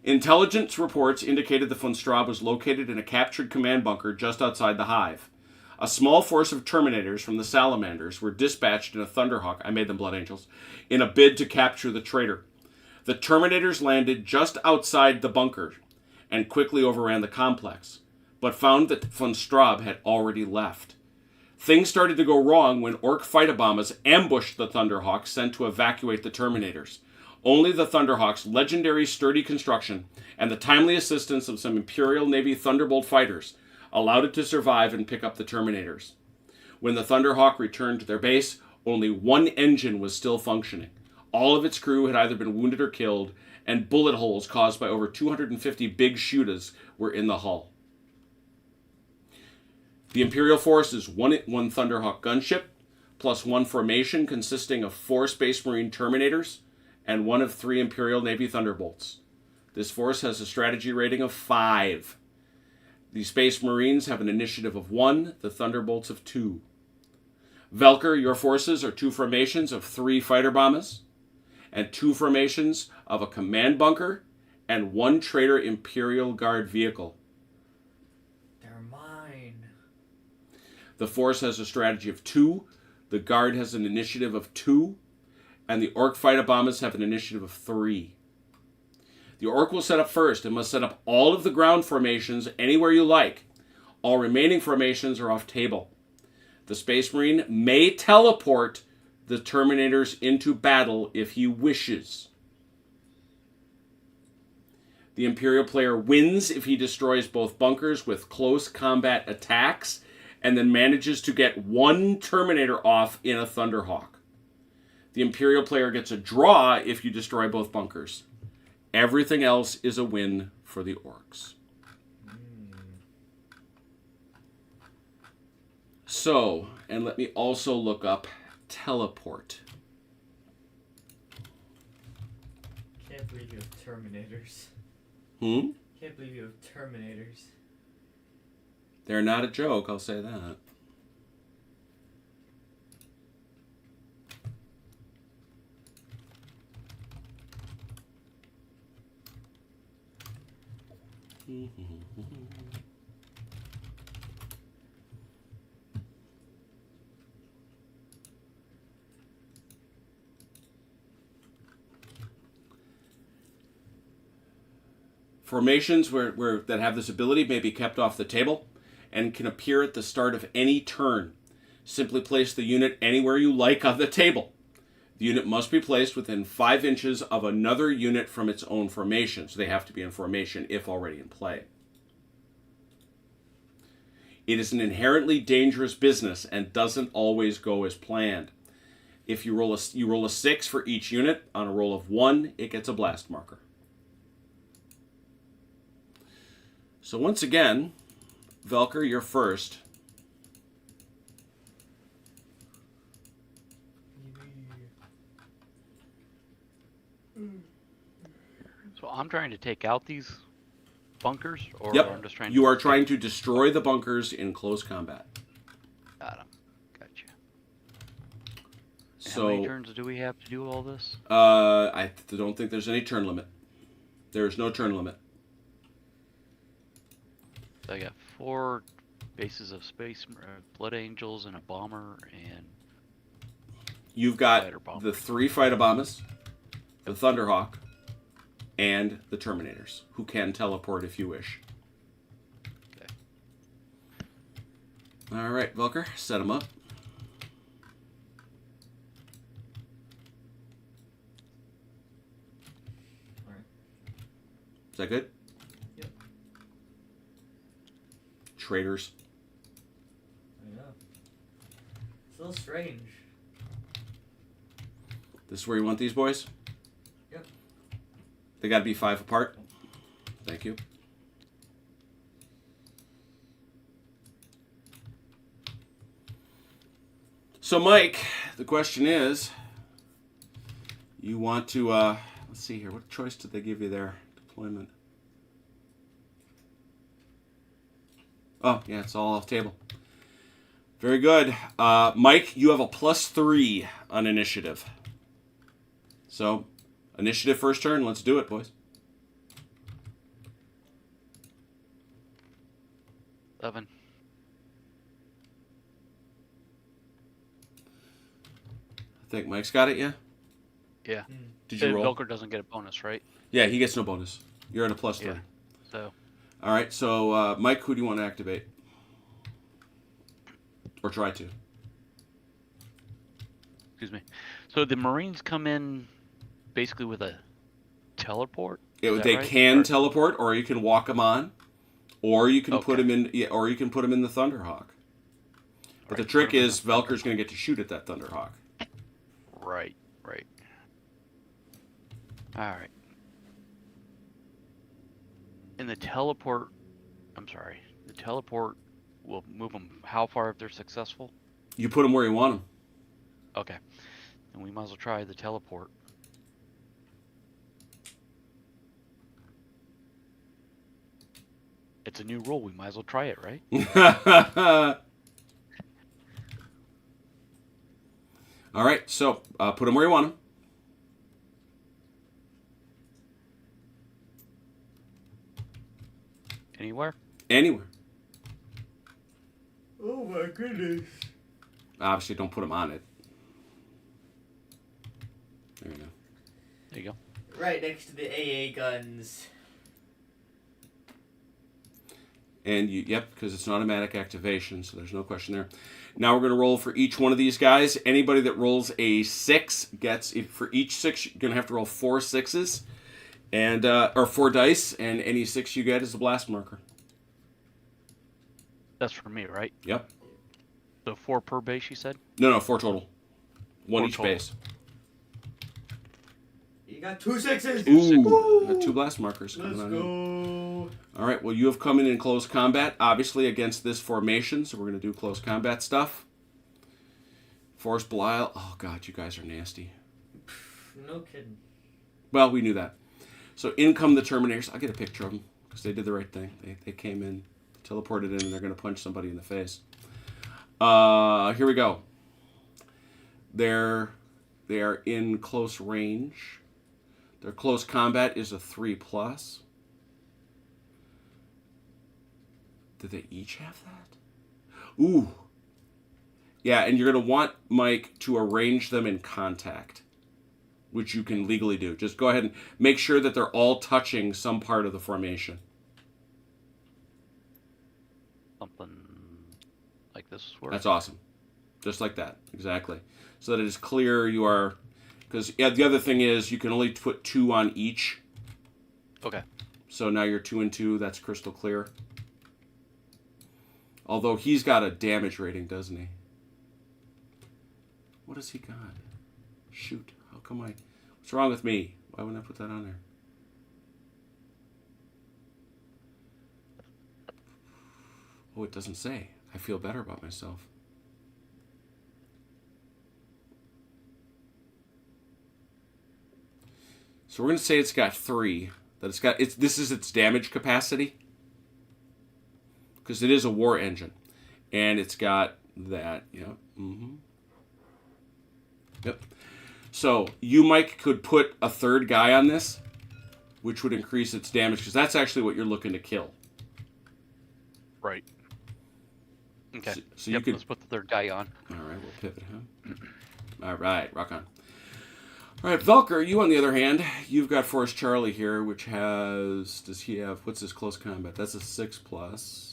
Intelligence reports indicated that von Straub was located in a captured command bunker just outside the Hive. A small force of Terminators from the Salamanders were dispatched in a Thunderhawk, I made them Blood Angels, in a bid to capture the traitor. The Terminators landed just outside the bunker and quickly overran the complex, but found that von Straub had already left. Things started to go wrong when Orc Phytobombers ambushed the Thunderhawks sent to evacuate the Terminators. Only the Thunderhawks' legendary sturdy construction and the timely assistance of some Imperial Navy Thunderbolt fighters allowed it to survive and pick up the Terminators. When the Thunderhawk returned to their base, only one engine was still functioning. All of its crew had either been wounded or killed, and bullet holes caused by over 250 big shooters were in the hull. The Imperial force is one Thunderhawk gunship, plus 1 formation consisting of 4 Space Marine Terminators and 1 of 3 Imperial Navy Thunderbolts. This force has a strategy rating of 5. The Space Marines have an initiative of 1, the Thunderbolts of 2. Velker, your forces are 2 formations of 3 fighter bombers, and 2 formations of a command bunker, and 1 Trader Imperial Guard vehicle. They're mine. The force has a strategy of 2, the Guard has an initiative of 2, and the Orc fighter bombers have an initiative of 3. The Orc will set up first and must set up all of the ground formations anywhere you like. All remaining formations are off table. The Space Marine may teleport the Terminators into battle if he wishes. The Imperial player wins if he destroys both bunkers with close combat attacks and then manages to get 1 Terminator off in a Thunderhawk. The Imperial player gets a draw if you destroy both bunkers. Everything else is a win for the Orcs. So, and let me also look up teleport. Can't believe you have Terminators. Can't believe you have Terminators. They're not a joke, I'll say that. Formations that have this ability may be kept off the table and can appear at the start of any turn. Simply place the unit anywhere you like on the table. The unit must be placed within 5 inches of another unit from its own formation, so they have to be in formation if already in play. It is an inherently dangerous business and doesn't always go as planned. If you roll a 6 for each unit, on a roll of 1, it gets a blast marker. So once again, Velker, you're first. So I'm trying to take out these bunkers, or Yep, I'm just trying you are trying to destroy the bunkers in close combat. Got him. Gotcha. So, how many turns do we have to do all this? I don't think there's any turn limit. There is no turn limit. So I got 4 bases of space blood angels and a bomber and You've got fighter bomber. the 3 fighter bombers, the Thunderhawk, and the Terminators, who can teleport if you wish. Okay. All right, Velker, set them up. All right. Is that good? Yep. Traitors. I know. It's a little strange. This is where you want these boys? Yep. They got to be 5 apart. Thank you. So, Mike, the question is, you want to, let's see here, what choice did they give you there? Deployment. Oh, yeah, it's all off table. Very good. Mike, you have a +3 on initiative. So, initiative first turn. Let's do it, boys. 11. I think Mike's got it, yeah? Yeah. Did you roll? Velker doesn't get a bonus, right? Yeah, he gets no bonus. You're at a +3. Yeah. So. All right, so Mike, who do you want to activate? Or try to? Excuse me. So the Marines come in basically with a teleport. They can teleport, or you can walk them on, or you can put them in, or you can put them in the Thunderhawk. But the trick is, Velker's going to get to shoot at that Thunderhawk. Right. All right. And the teleport we'll move them how far if they're successful? You put them where you want them. Okay. And we might as well try the teleport. It's a new rule. We might as well try it, right? All right, so put them where you want them. Anywhere? Anywhere. Oh my goodness. Obviously, don't put them on it. There you go. There you go. Right next to the AA guns. And yep, because it's an automatic activation, so there's no question there. Now we're going to roll for each one of these guys. Anybody that rolls a 6 gets, for each 6, you're going to have to roll 4 6s, and or 4 dice, and any 6 you get is a blast marker. That's for me, right? Yep. So 4 per base, you said? No, 4 total. 1 4 each total. base. You got 2 6s. Ooh, got 2 blast markers coming Let's on go. in. All right, well, you have come in close combat, obviously, against this formation, so we're going to do close combat stuff. Force Belial. Oh, God, you guys are nasty. No kidding. Well, we knew that. So in come the Terminators. I'll get a picture of them, because they did the right thing. They came in, teleported in, and they're going to punch somebody in the face. Here we go. They are in close range. Their close combat is a 3+. Do they each have that? Ooh. Yeah, and you're going to want, Mike, to arrange them in contact, which you can legally do. Just go ahead and make sure that they're all touching some part of the formation. Something like this works. That's awesome. Just like that. Exactly. So that it is clear you are... Because the other thing is you can only put 2 on each. Okay. So now you're 2 and 2. That's crystal clear. Although he's got a damage rating, doesn't he? What has he got? Shoot. How come I... What's wrong with me? Why wouldn't I put that on there? Oh, it doesn't say. I feel better about myself. So we're going to say it's got 3. This is its damage capacity. Because it is a war engine. And it's got that. Yep. Mm-hmm. Yep. So you, Mike, could put a 3rd guy on this, which would increase its damage, because that's actually what you're looking to kill. Right. Okay. So you could... let's put the 3rd guy on. All right, we'll pivot him. All right, rock on. All right, Velker, you on the other hand, you've got Force Charlie here, which has... Does he have... What's his close combat? That's a 6+.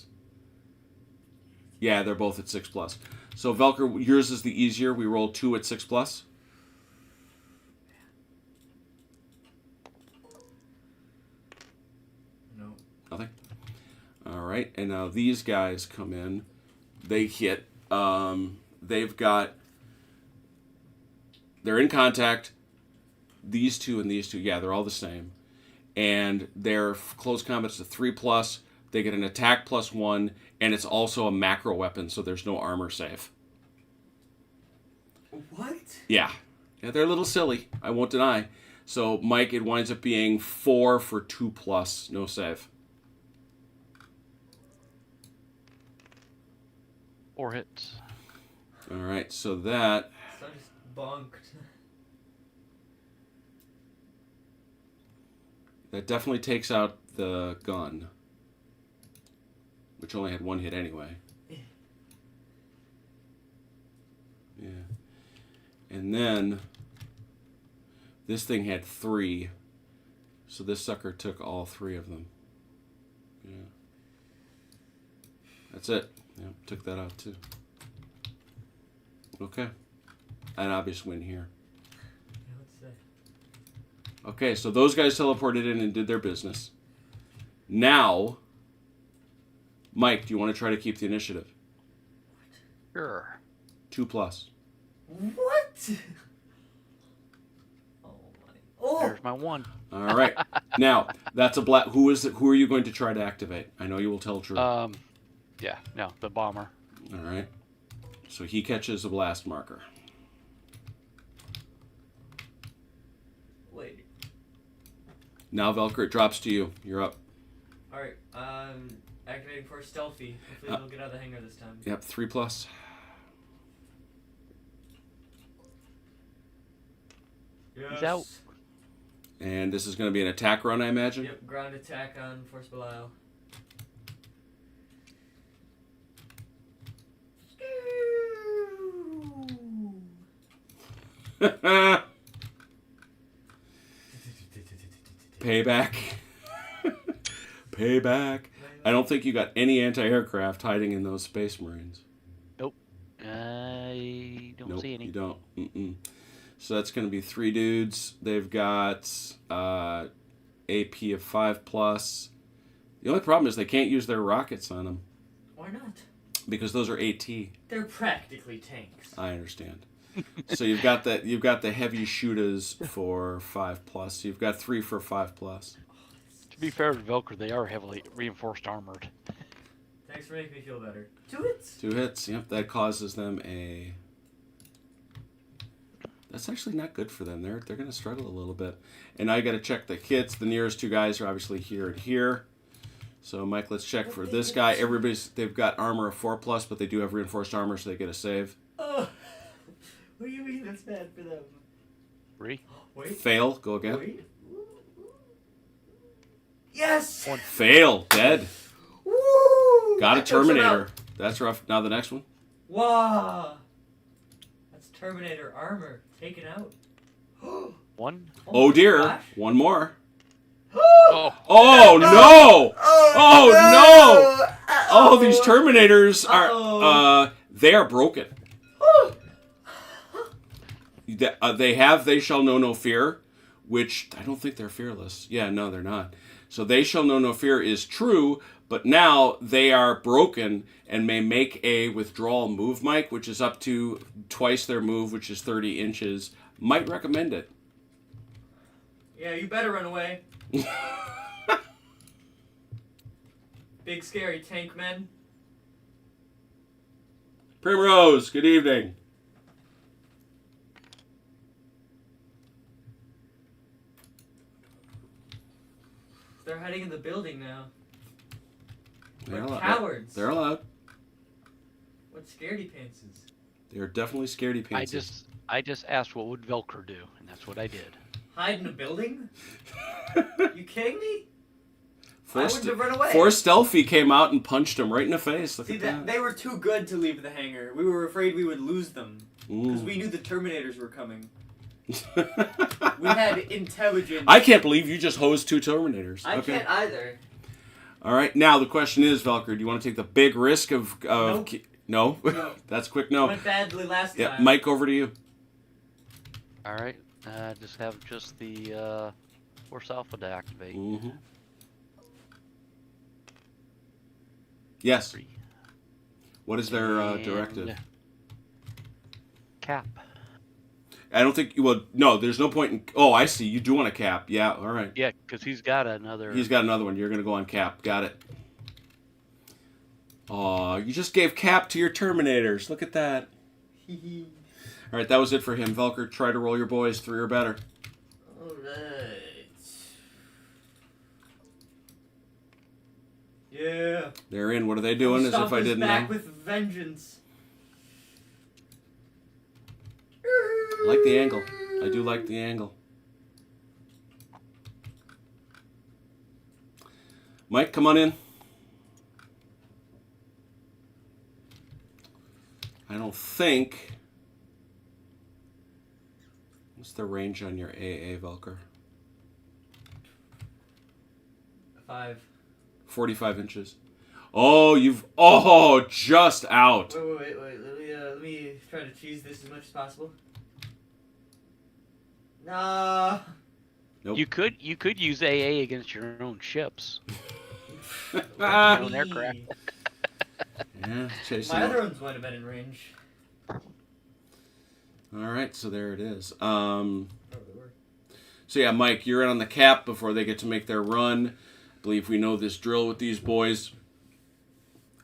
Yeah, they're both at 6+. So, Velker, yours is the easier. We roll 2 at 6+. No. Nothing? All right, and now these guys come in. They hit. They've got... They're in contact. These 2 and these 2, yeah, they're all the same. And their close combat is a 3+. They get an attack +1, and it's also a macro weapon, so there's no armor save. What? Yeah, they're a little silly, I won't deny. So, Mike, it winds up being 4 for 2+, no save. 4 hits. All right, so that... So I just bonked. That definitely takes out the gun, which only had 1 hit anyway. Yeah. And then this thing had 3, so this sucker took all 3 of them. Yeah. That's it. Yeah, took that out too. Okay. An obvious win here. Yeah, what's that? Okay, so those guys teleported in and did their business. Now, Mike, do you want to try to keep the initiative? Sure. 2+. What? Oh my. Oh! There's my 1. All right. Now, that's a black... Who are you going to try to activate? I know you will tell true. Yeah, no, the bomber. All right. So he catches a blast marker. Wait. Now, Velker, it drops to you. You're up. Alright, activating for stealthy. Hopefully they'll get out of the hangar this time. Yep, 3+. Yes. He's out. And this is going to be an attack run, I imagine? Yep, ground attack on Force Belial. Payback. Payback. I don't think you got any anti-aircraft hiding in those Space Marines. Nope. I don't see any. You don't. Mm-mm. So that's going to be 3 dudes. They've got AP of 5+. The only problem is they can't use their rockets on them. Why not? Because those are AT. They're practically tanks. I understand. So you've got the heavy shooters for 5+. You've got 3 for 5+. To be fair to Velker, they are heavily reinforced armored. Thanks for making me feel better. 2 hits? 2 hits. Yep, that causes them a... That's actually not good for them. They're going to struggle a little bit. And now you got to check the kits. The nearest 2 guys are obviously here and here. So Mike, let's check for this guy. They've got armor of 4+, but they do have reinforced armor, so they get a save. Oh, what do you mean that's bad for them? 3. Wait. Fail. Go again. Wait. Yes! 1. Fail. Dead. Woo! Got a That took some Terminator. out. That's rough. Now the next one. Wow. Terminator armor taken out. 1. Oh dear. gosh. One more. Oh. Oh no! Oh, no! Oh, these Terminators are they are broken. They shall know no fear, which I don't think they're fearless. Yeah, no, they're not. So they shall know no fear is true, but now they are broken and may make a withdrawal move, Mike, which is up to twice their move, which is 30 inches. Might recommend it. Yeah, you better run away. Big scary tank men. Primrose, good evening. They're hiding in the building now. They're What allowed. cowards. They're allowed. What scaredy pantses. They're definitely scaredy pants. I just asked what would Velker do, and that's what I did. Hide in a building? You kidding me? I Forced, wouldn't have run away. Forced Stealthy came out and punched him right in the face. Look See, at that. they were too good to leave the hangar. We were afraid we would lose them. Because we knew the Terminators were coming. We had intelligence. I can't believe you just hosed 2 Terminators. I Okay. can't either. All right. Now the question is, Velker, do you want to take the big risk of? Nope. No. No. That's quick. No. Went badly last Yeah, time. Mike, over to you. All right. Just have the Force Alpha to activate. Mm-hmm. Yes. 3. What is their And directive? Cap. I don't think. Well, no. There's no point in. Oh, I see. You do want a cap. Yeah. All right. Yeah, because he's got another. He's got another one. You're gonna go on cap. Got it. Aw, you just gave cap to your Terminators. Look at that. All right, that was it for him. Velker, try to roll your boys 3 or better. Alright. Yeah. They're in. What are they doing? As if I didn't back know. with vengeance. I like the angle. I do like the angle. Mike, come on in. I don't think... What's the range on your AA, Velker? 5. 45 inches. Oh, you've... Oh, just out. Wait. Let me try to cheese this as much as possible. Nah. Nope. You could use AA against your own ships. Ah. Your own aircraft. Yeah, chasing My them. other ones might have been in range. All right, so there it is. Oh, they were. So yeah, Mike, you're in on the cap before they get to make their run. I believe we know this drill with these boys.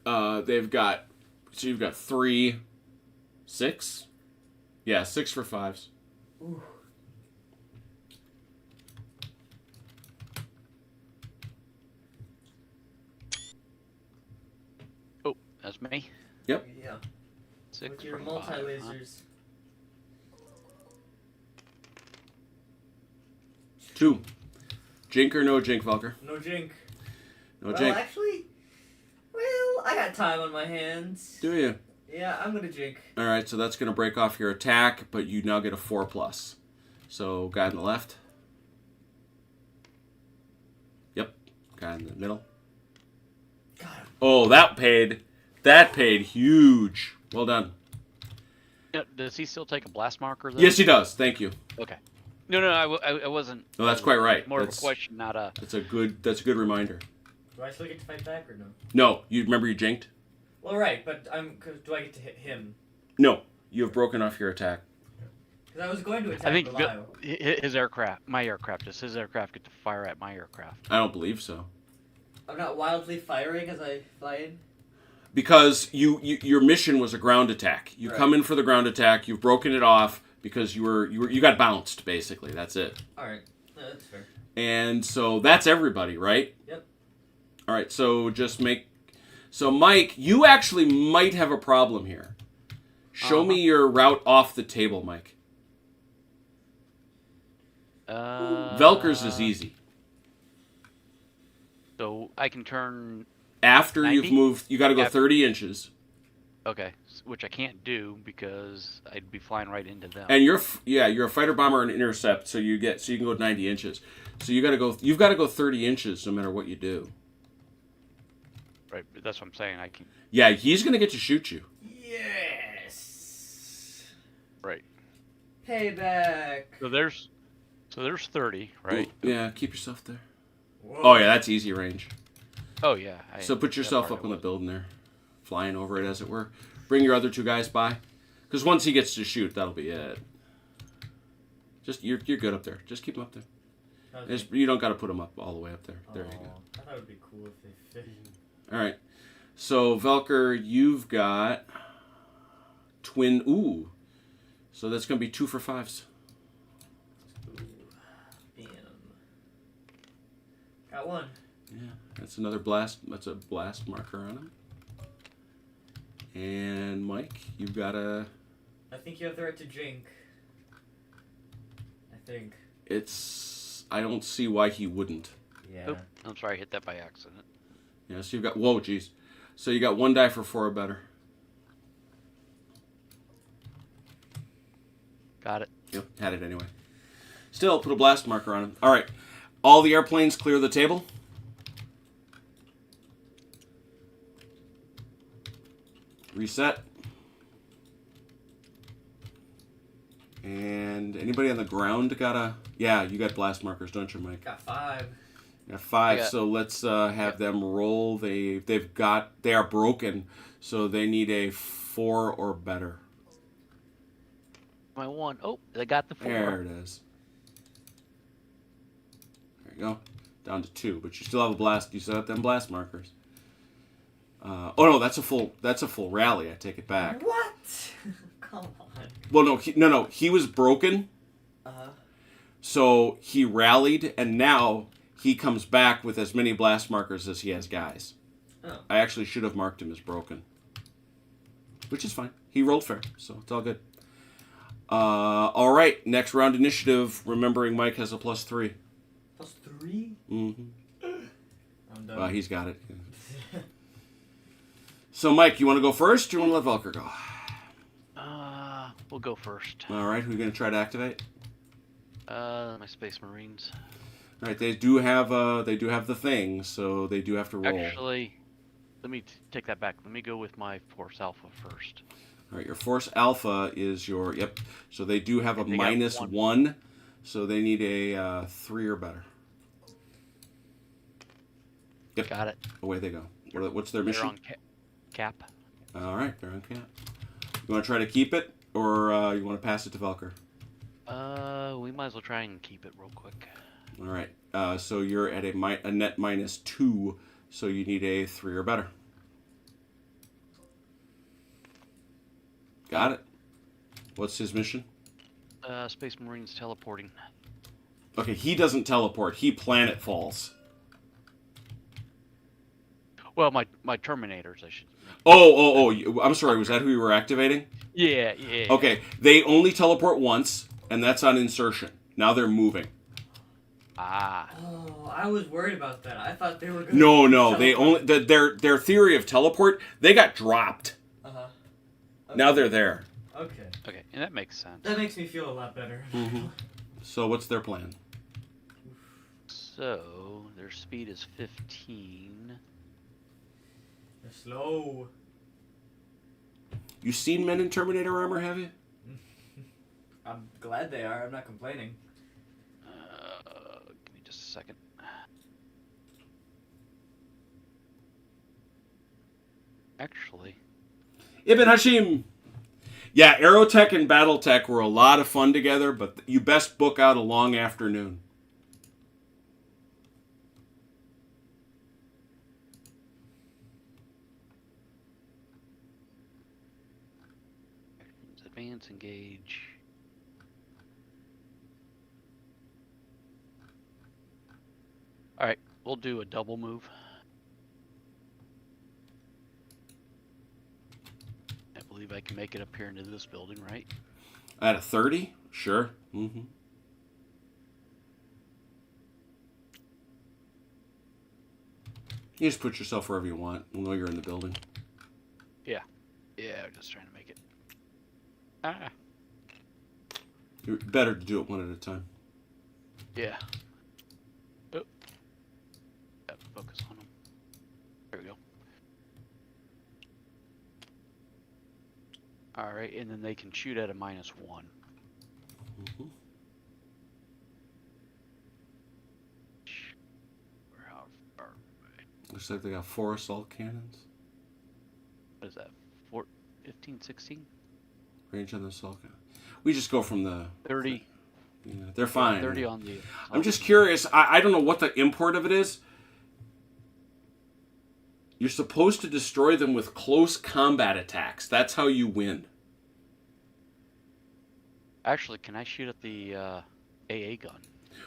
They've got. So you've got 3, 6. Yeah, 6 for 5s. Ooh. Oh, that's me. Yep. Yeah. 6 With your for 5, huh? multi-lasers. 2. Jink or no jink, Valker? No jink. No Well, jink. actually, I got time on my hands. Do you? Yeah, I'm gonna jink. All right, so that's going to break off your attack, but you now get a 4+. So, guy on the left. Yep. Guy in the middle. Got him. Oh, that paid. That paid huge. Well done. Yeah, does he still take a blast marker, though? Yes, he does. Thank you. Okay. No, I wasn't. No, that's quite right. More That's- of a question, not a. That's a good reminder. Do I still get to fight back or no? No, you remember you jinked? Well, right, but do I get to hit him? No, you have broken off your attack. Because I was going to attack I think Belial. his aircraft, my aircraft, does his aircraft get to fire at my aircraft? I don't believe so. I'm not wildly firing as I fly in. Because your mission was a ground attack. You Right. come in for the ground attack. You've broken it off because you got bounced. Basically, that's it. All right, that's fair. And so that's everybody, right? Yep. All right. So just make. So Mike, you actually might have a problem here. Show me your route off the table, Mike. Velker's is easy. So I can turn. After 90? you've moved, you got to go After- 30 inches. Okay, which I can't do because I'd be flying right into them. And you're a fighter bomber and intercept, so you can go 90 inches. So you've got to go 30 inches no matter what you do. Right, but that's what I'm saying. I can. Yeah, he's gonna get to shoot you. Yes. Right. Payback. So there's 30, right? Ooh, yeah, keep yourself there. Whoa. Oh yeah, that's easy range. Oh yeah. So put yourself up on the building there, flying over it as it were. Bring your other 2 guys by, because once he gets to shoot, that'll be it. Just you're good up there. Just keep him up there. Okay. You don't got to put him up all the way up there. There you go. I thought it would be cool if they fit. All right. So Velker, you've got twin. Ooh. So that's gonna be 2 for 5s. Bam. Got one. Yeah, that's another blast. That's a blast marker on him. And Mike, you've got a. I think you have the right to jink. I think. I don't see why he wouldn't. Yeah. Oop, I'm sorry, I hit that by accident. Yeah, so you've got. Whoa, geez. So you got 1 die for 4 or better. Got it. Yep, had it anyway. Still, put a blast marker on him. All right. All the airplanes clear the table. Reset. And anybody on the ground got a... Yeah, you got blast markers, don't you, Mike? Got 5. You got 5, I got- so let's have them roll. They are broken, so they need a 4 or better. My 1. Oh, I got the 4. There it is. There you go. Down to 2, but you still have a blast. You still have them blast markers. Oh no, that's a full rally. I take it back. What? Come on. Well, no. He was broken, so he rallied, and now he comes back with as many blast markers as he has guys. Oh. I actually should have marked him as broken, which is fine. He rolled fair, so it's all good. All right, next round initiative. Remembering Mike has a +3. +3? Mm-hmm. I'm done. Well, he's got it. So, Mike, you want to go first, or you want to let Velker go? We'll go first. All right, who are you going to try to activate? My Space Marines. All right, they do have the thing, so they do have to roll. Actually, let me take that back. Let me go with my Force Alpha first. All right, your Force Alpha is your yep. So they do have And a they got -1, so they need a 3 or better. Yep. Got it. Away they go. What's their They're mission? on cap. All right, they're on cap. You want to try to keep it, or you want to pass it to Velker? We might as well try and keep it real quick. All right. So you're at a net -2, so you need a 3 or better. Got it. What's his mission? Space Marines teleporting. Okay, he doesn't teleport. He planet falls. Well, my Terminators, I should. Oh. I'm sorry. Was that who you were activating? Yeah. Okay, they only teleport once, and that's on insertion. Now they're moving. Ah. Oh, I was worried about that. I thought they were going No. They only their theory of teleport. They got dropped. Uh-huh. Okay. Now they're there. Okay. Okay, and that makes sense. That makes me feel a lot better. Mm-hmm. So what's their plan? So their speed is 15. They're slow. You seen men in Terminator armor, have you? I'm glad they are. I'm not complaining. Give me just a second. Actually, Ibn Hashim. Yeah, Aerotech and Battletech were a lot of fun together, but you best book out a long afternoon. advance, engage. All right, we'll do a double move. I believe I can make it up here into this building, right? At a 30? Sure. Mm-hmm. You just put yourself wherever you want. We'll know you're in the building. Yeah, just trying to make it. Ah. You're better to do it one at a time. Yeah. Oh. Got to focus on them. There we go. All right, and then they can shoot at a -1. Mm-hmm. How far away? Looks like they got 4 assault cannons. What is that? 15, 16? Range on the assault cannon. We just go from the... 30. Yeah, they're fine. 30 on the... I'm just curious. I don't know what the import of it is. You're supposed to destroy them with close combat attacks. That's how you win. Actually, can I shoot at the AA gun?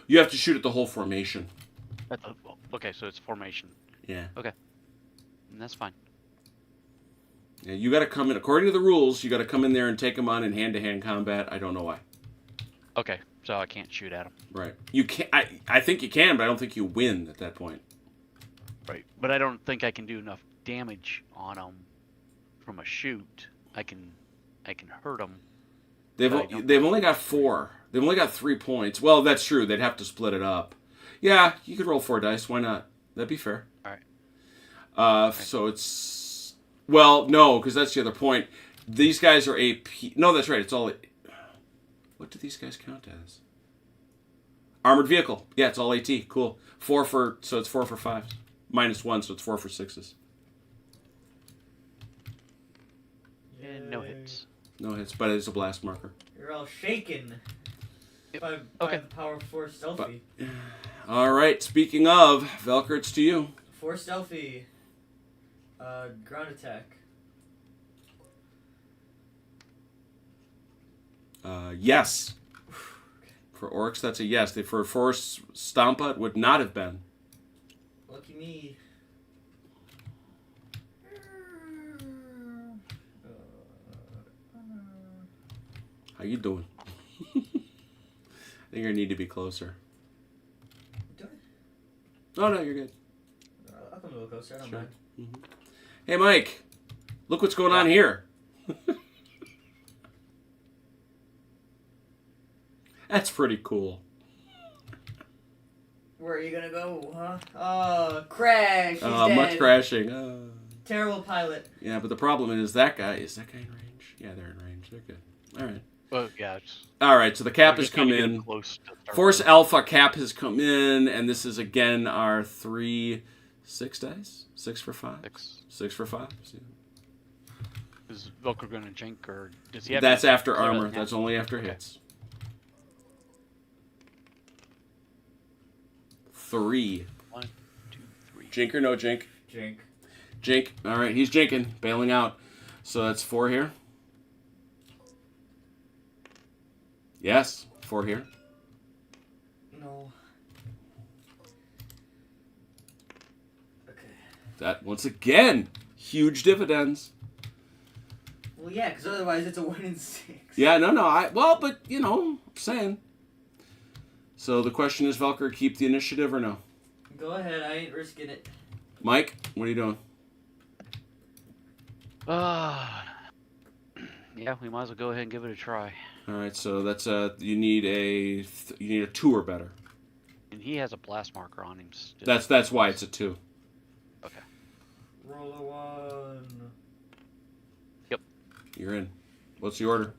You have to shoot at the whole formation. Okay, so it's formation. Yeah. Okay. And that's fine. Yeah, you got to come in, according to the rules, you got to come in there and take them on in hand-to-hand combat. I don't know why. Okay, so I can't shoot at them. Right. You can. I think you can, but I don't think you win at that point. Right, but I don't think I can do enough damage on them from a shoot. I can hurt them. They've only got 4. They've only got 3 points. Well, that's true. They'd have to split it up. Yeah, you could roll 4 dice. Why not? That'd be fair. All right. Okay. So it's... Well, no, because that's the other point. These guys are AP... No, that's right. It's all... What do these guys count as? Armored vehicle. Yeah, it's all AT. Cool. 4 for... So it's 4 for 5s. -1, so it's 4 for 6s. And no hits. No hits, but it's a blast marker. You're all shaken Yep. by Okay. the power of 4 stealthy. All right, speaking of, Velker, it's to you. 4 stealthy. Ground attack. Yes. For Oryx, that's a yes. For Force Stompa, it would not have been. Lucky me. How you doing? I think I need to be closer. Do I? Oh, no, you're good. I'll come a little closer. I don't Sure. mind. Mm-hmm. Hey, Mike. Look what's going on here. That's pretty cool. Where are you gonna go, huh? Oh, crash! He's dead. Much crashing. Terrible pilot. Yeah, but the problem is that guy in range? Yeah, they're in range. They're good. All right. Well, yeah. It's, All right, so the cap we're has just trying come to get in. close to start Force with. Alpha cap has come in, and this is again our 6 dice? 6 for 5? 6 for 5. Yeah. Is Velcro going to jink, or does he have... That's after clear armor. that That's only after hits. 3. 1, 2, 3. Jink or no jink? Jink. Jink. All right, he's jinking, bailing out. So that's 4 here. Yes. 4 here. No. Okay. That, once again, huge dividends. Well, yeah, because otherwise it's a 1 in 6. Yeah, no. Well, but, I'm saying. So the question is, Velker, keep the initiative or no? Go ahead, I ain't risking it. Mike, what are you doing? Yeah, we might as well go ahead and give it a try. All right, so that's you need a 2 or better. And he has a blast marker on him. Still. That's why it's a 2. Okay. Roll a 1. You're in. What's the order?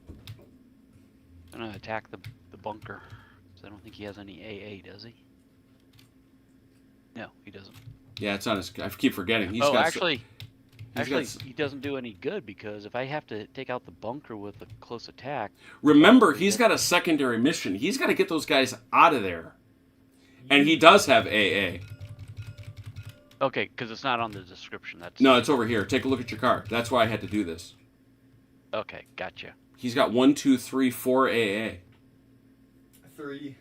I'm gonna attack the bunker. So I don't think he has any AA, does he? No, he doesn't. Yeah, it's on his. I keep forgetting. He's Actually, got he doesn't do any good because if I have to take out the bunker with a close attack. Remember, he's got a secondary mission. He's got to get those guys out of there, and he does have AA. Okay, because it's not on the description. No, it's over here. Take a look at your card. That's why I had to do this. Okay, gotcha. He's got 1, 2, 3, 4 AA. 3.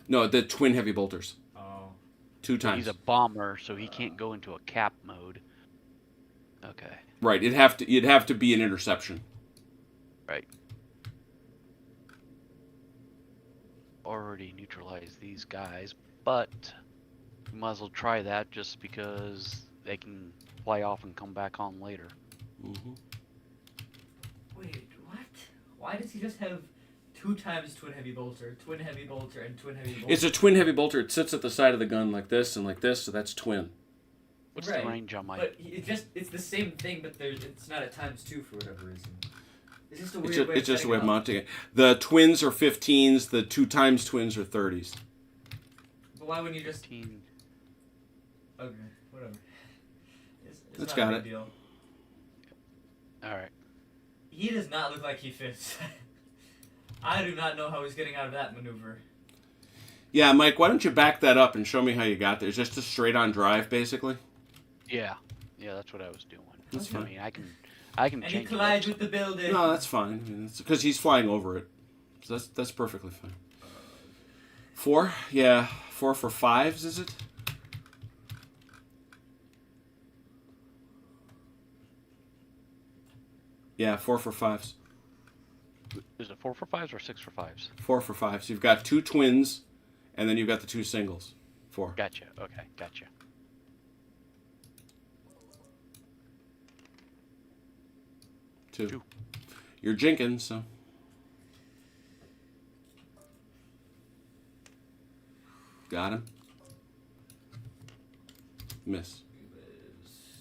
No, the twin heavy bolters. Oh. 2 times. He's a bomber, so he can't go into a cap mode. Okay. Right. It'd have to be an interception. Right. Already neutralized these guys, but we might as well try that just because they can fly off and come back on later. Mm-hmm. Wait, what? Why does he just have 2 times twin heavy bolter, and twin heavy bolter? It's a twin heavy bolter. It sits at the side of the gun like this and like this, so that's twin. What's the range on my... But it's the same thing, but it's not at +2 for whatever reason. It's just a weird way It's just a way of mounting it. The twins are 15s, the 2 times twins are 30s. But why wouldn't you just... 15. Okay, whatever. It's That's not got a big it. deal. Alright. He does not look like he fits. I do not know how he's getting out of that maneuver. Yeah, Mike, why don't you back that up and show me how you got there? It's just a straight-on drive, basically. Yeah, that's what I was doing. That's fine. I mean, I can And he change it collides up. with the building. No, that's fine. I mean, it's because he's flying over it. So that's perfectly fine. 4? Yeah, 4 for 5s, is it? Yeah, 4 for 5s. Is it 4 for 5s or 6 for 5s? 4 for 5s. You've got 2 twins, and then you've got the 2 singles. 4. Gotcha. Okay, gotcha. Two. You're jinking, so. Got him. Miss.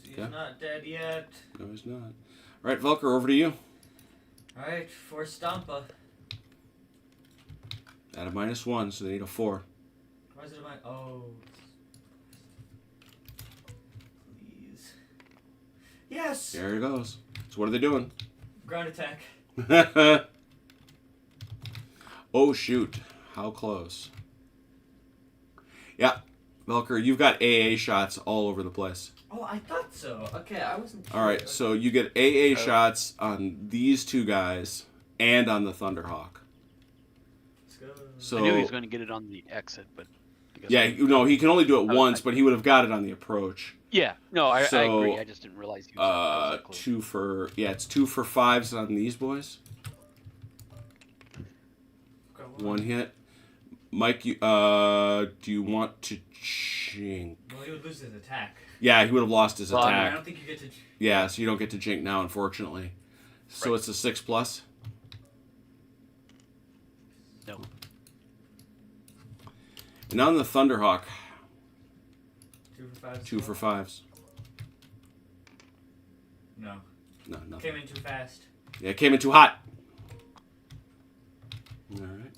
He's Okay. not dead yet. No, he's not. All right, Velker, over to you. Alright, for Stampa. At a -1, so they need a 4. Why is it my... Oh. Please. Yes! There he goes. So what are they doing? Ground attack. Oh, shoot. How close. Yeah. Velker, you've got AA shots all over the place. Oh, I thought so. Okay, I wasn't sure. All right, so you get AA shots on these 2 guys and on the Thunderhawk. Let's go. So I knew he was going to get it on the exit, but... I guess yeah, no, he can only do it I- once, but he would have got it on the approach. Yeah, no, I So, agree. I just didn't realize he was that close. 2 for... Yeah, it's 2 for 5s on these boys. Got 1 hit. Mike, you, do you want to jink? Well, he would lose his attack. Yeah, he would have lost his Well, I mean, I attack. don't think you get to... Yeah, so you don't get to jink now, unfortunately. So Right. it's a 6+. No. And on the Thunderhawk, 2 for 5. 2 for 5s. No. No, nothing. Came in too fast. Yeah, it came in too hot. All right.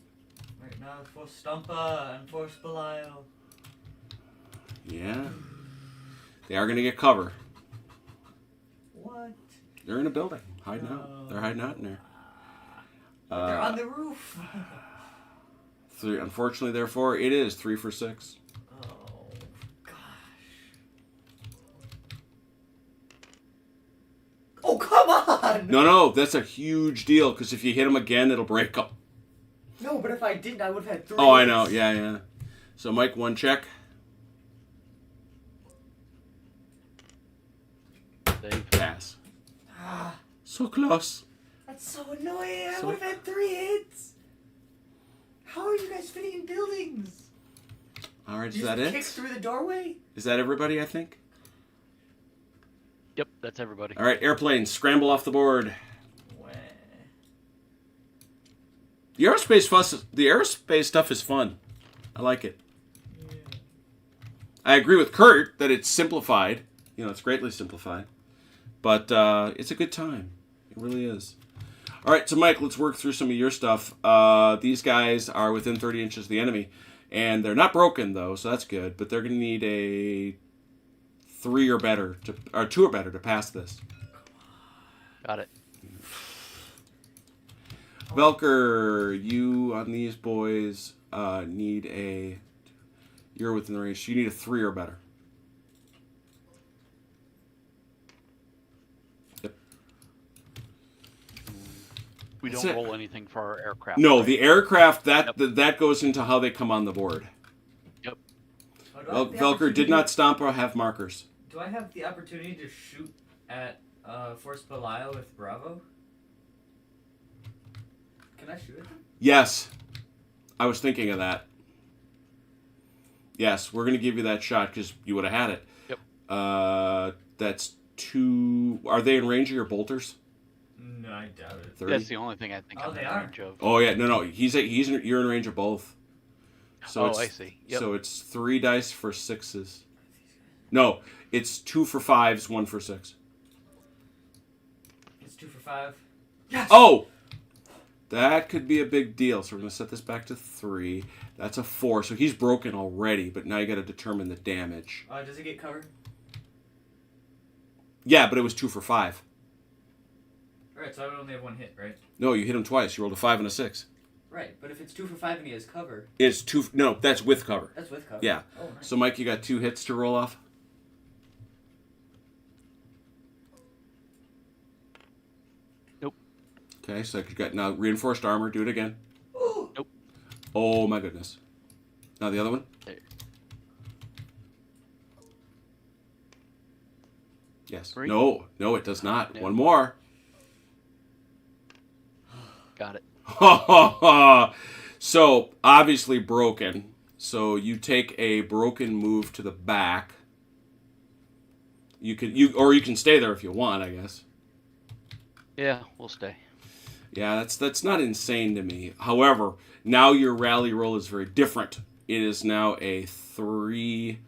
Right now for Stampa and for Belial. Yeah. They are going to get cover. What? They're in a building. Hiding No. out. They're hiding out in there. They're on the roof. 3, unfortunately, therefore, it is 3 for 6. Oh, gosh. Oh, come on! No, that's a huge deal, because if you hit them again, it'll break them. if I didn't? I would have had 3 Oh, I hits. know. Yeah. So, Mike, 1 check. Save. Pass. Ah, So close. that's so annoying. I So- would have had 3 hits. How are you guys fitting in buildings? All right, is You that just it? kick through the doorway? Is that everybody, I think? Yep, that's everybody. All right, airplanes, scramble off the board. Wah. The aerospace stuff is fun. I like it. Yeah. I agree with Kurt that it's simplified. It's greatly simplified. But it's a good time. It really is. All right, so Mike, let's work through some of your stuff. These guys are within 30 inches of the enemy. And they're not broken, though, so that's good. But they're going to need a 3 or better, or 2 or better to pass this. Got it. Velker, you on these boys need a... You're within the range. You need a 3 or better. Yep. We That's don't it. roll anything for our aircraft. No, right? the aircraft, that Yep. that goes into how they come on the board. Yep. Oh, do I have the Velker did opportunity- not stomp or have markers. Do I have the opportunity to shoot at Force Belial with Bravo? Can I shoot at them? Yes. I was thinking of that. Yes, we're going to give you that shot because you would have had it. Yep. That's 2... Are they in range of your bolters? No, I doubt it. 30? That's the only thing I think Oh, I'm they in are. range of. Oh, yeah. No. You're in range of both. So Oh, it's, I see. Yep. So it's 3 dice for 6s. No, it's 2 for 5s, 1 for 6. It's 2 for 5. Yes! Oh! That could be a big deal. So we're going to set this back to 3. That's a 4. So he's broken already, but now you got to determine the damage. Does it get cover? Yeah, but it was 2 for 5. Alright, so I would only have 1 hit, right? No, you hit him twice. You rolled a 5 and a 6. Right, but if it's 2 for 5 and he has cover, It's 2... No, that's with cover. that's with cover. Yeah. Oh, nice. So, Mike, you got 2 hits to roll off? Nope. Okay, so you got now reinforced armor. Do it again. Ooh! Nope. Oh, my goodness. Now the other one? There. Yes. 3? No, it does not. Yeah. One more. Got it. So, obviously broken. So, you take a broken move to the back. You can stay there if you want, I guess. Yeah, we'll stay. Yeah, that's not insane to me. However, now your rally roll is very different. It is now a 3,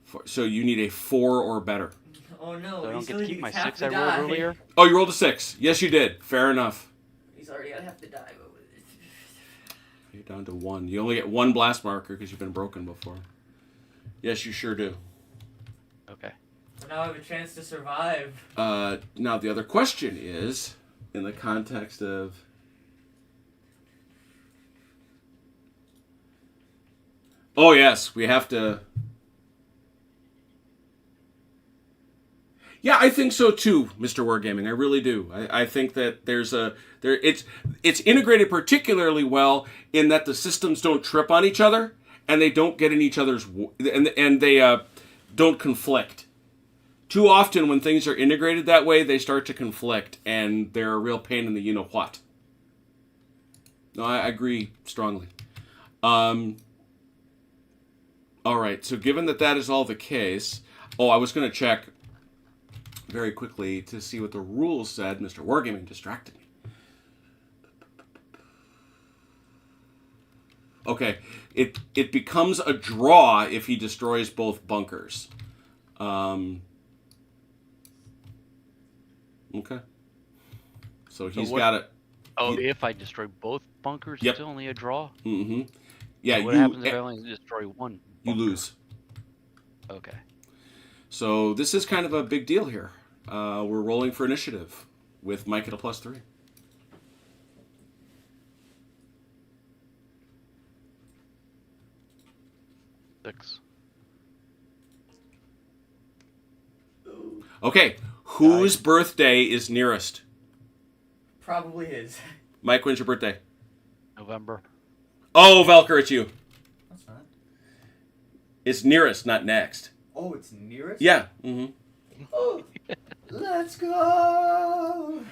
4, so you need a 4 or better. Oh no, So I don't he's get only to keep my half 6 the I rolled die. earlier. Oh, you rolled a 6. Yes, you did. Fair enough. He's already got half the die. You're down to 1. You only get 1 blast marker because you've been broken before. Yes, you sure do. Okay. So now I have a chance to survive. Now, the other question is, in the context of... Oh, yes, we have to... Yeah, I think so too, Mr. Wargaming. I really do. I think that it's integrated particularly well in that the systems don't trip on each other and they don't get in each other's and they don't conflict. Too often when things are integrated that way, they start to conflict and they're a real pain in the you-know-what. No, I agree strongly. All right, so given that is all the case... Oh, I was going to check very quickly to see what the rules said. Mr. Wargaming distracted me. Okay, it becomes a draw if he destroys both bunkers. Okay. So he's got it. Oh, if I destroy both bunkers, Yep. it's only a draw? Mm-hmm. Yeah, So what happens if I only destroy one you bunker? lose. Okay. So this is kind of a big deal here. We're rolling for initiative with Mike at a +3. Six. Okay, whose birthday is nearest? Probably his. Mike, when's your birthday? November. Oh, Velker, it's you. That's not. It's nearest, not next. Oh, it's nearest? Yeah. Mm-hmm. Oh, let's go!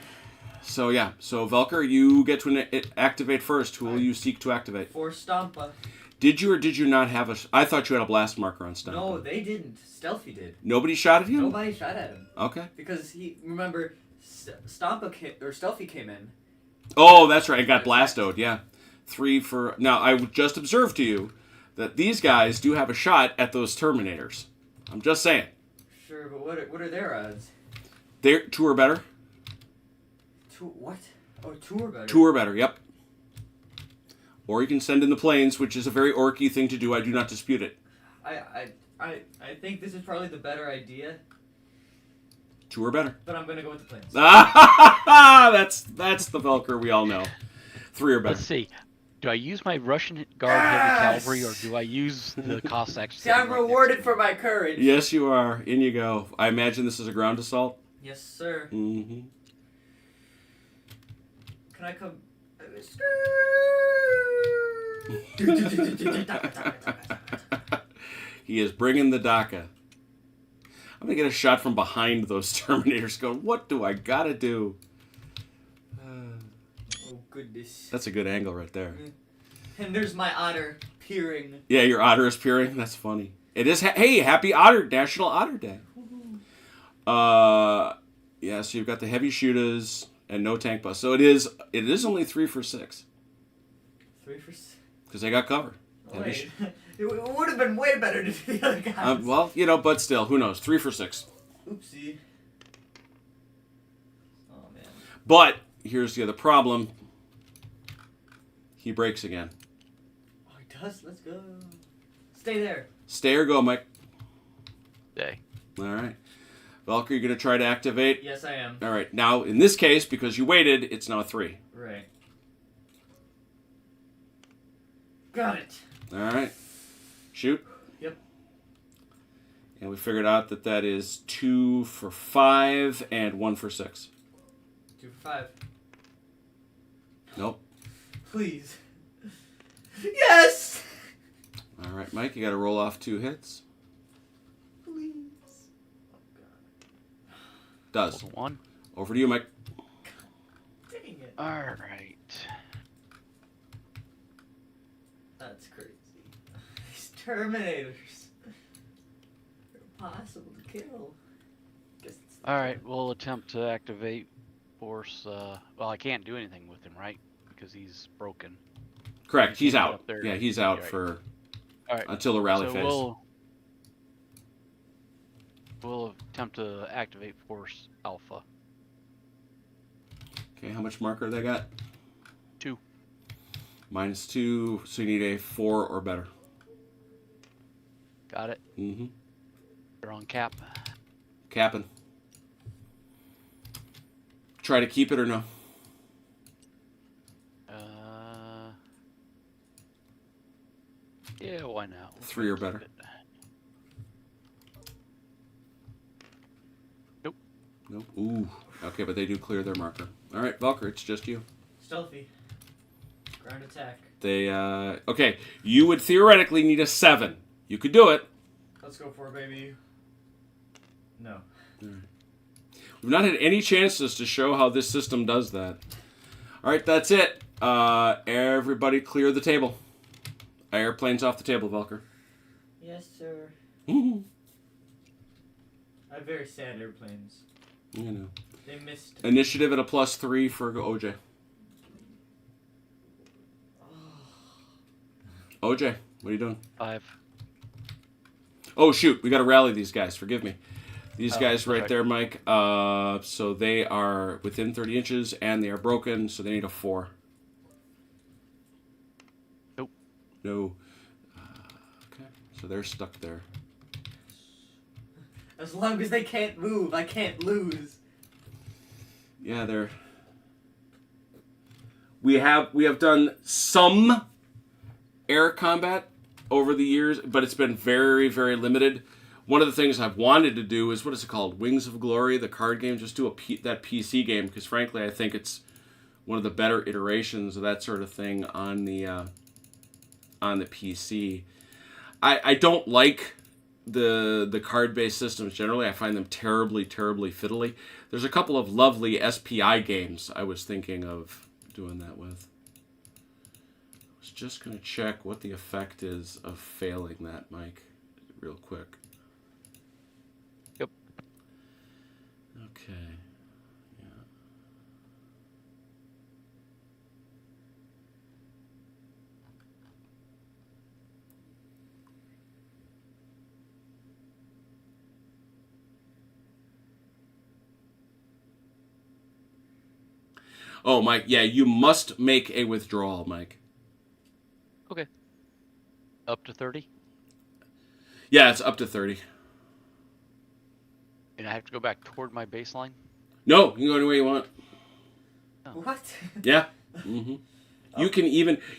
So, yeah. So, Velker, you get to activate first. Who will you seek to activate? For Stompa. Did you or did you not have a... I thought you had a blast marker on Stompa. No, they didn't. Stealthy did. Nobody shot at him? Nobody shot at him. Okay. Because remember, Stealthy came in. Oh, that's right. I got blastoed, yeah. 3 for... Now, I would just observe to you that these guys do have a shot at those Terminators. I'm just saying. Sure, but what are their odds? They're 2 or better. 2 what? Oh, 2 or better. 2 or better, yep. Or you can send in the planes, which is a very orky thing to do. I do not dispute it. I think this is probably the better idea, 2 or better. but I'm gonna go with the planes. That's the Velker we all know. 3 or better. Let's see. Do I use my Russian Guard heavy cavalry or do I use the Cossacks? See, I'm rewarded for my courage. Yes, you are. In you go. I imagine this is a ground assault. Yes, sir. Mm-hmm. Can I come? He is bringing the DACA. I'm going to get a shot from behind those Terminators going, what do I got to do? Oh, goodness. That's a good angle right there. And there's my otter peering. Yeah, your otter is peering. That's funny. It is, hey, happy National Otter Day. Yeah, so you've got the heavy shooters and no tank bus. So it is only 3 for 6. 3 for 6? Because they got cover. Wait. It would have been way better to do the other guys. Well, but still, who knows? 3 for 6. Oopsie. Oh, man. But here's the other problem. He breaks again. Oh, he does? Let's go. Stay there. Stay or go, Mike. Day. All right. Velker, you're going to try to activate? Yes, I am. All right. Now, in this case, because you waited, it's now 3. Right. Got it. All right. Shoot. Yep. And we figured out that is 2 for 5 and 1 for 6. 2 for 5. Nope. Please. Yes! All right, Mike, you got to roll off 2 hits. Please. Oh, God. Does. Hold 1. Over to you, Mike. Dang it. Alright. That's crazy. These Terminators. They're impossible to kill. Alright, we'll attempt to activate force. Well, I can't do anything with him, right? Because he's broken. Correct. He's Get out. up there. Yeah, he's out Right. for Alright. until the rally So phase. we'll attempt to activate force alpha. Okay, how much marker they got? 2. -2, so you need a 4 or better. Got it. Mm-hmm. They're on cap. Capping. Try to keep it or no? Yeah, why not? We'll 3 or keep better. it. Nope. Nope. Ooh. Okay, but they do clear their marker. All right, Velker, it's just you. Stealthy. Ground attack. They, okay, you would theoretically need a 7. You could do it. Let's go for it, baby. No. We've not had any chances to show how this system does that. All right, that's it. Everybody clear the table. Airplanes off the table, Velker. Yes, sir. You I have very sad airplanes. know. They missed. Initiative at a +3 for OJ. OJ, what are you doing? 5. Oh, shoot. We got to rally these guys. Forgive me. These guys right okay. there, Mike. So they are within 30 inches, and they are broken, so they need a 4. Nope. No. Okay. So they're stuck there. As long as they can't move, I can't lose. Yeah, they're... We have done some air combat over the years, but it's been very, very limited. One of the things I've wanted to do is, what is it called? Wings of Glory, the card game. Just do that PC game, because frankly, I think it's one of the better iterations of that sort of thing on the on the PC. I don't like the card-based systems generally. I find them terribly, terribly fiddly. There's a couple of lovely SPI games I was thinking of doing that with. I was just going to check what the effect is of failing that, Mike, real quick. Yep. Okay. Yeah. Oh, Mike, yeah, you must make a withdrawal, Mike. Okay. Up to 30? Yeah, it's up to 30. And I have to go back toward my baseline? No, you can go anywhere you want. What? Yeah. Mm-hmm.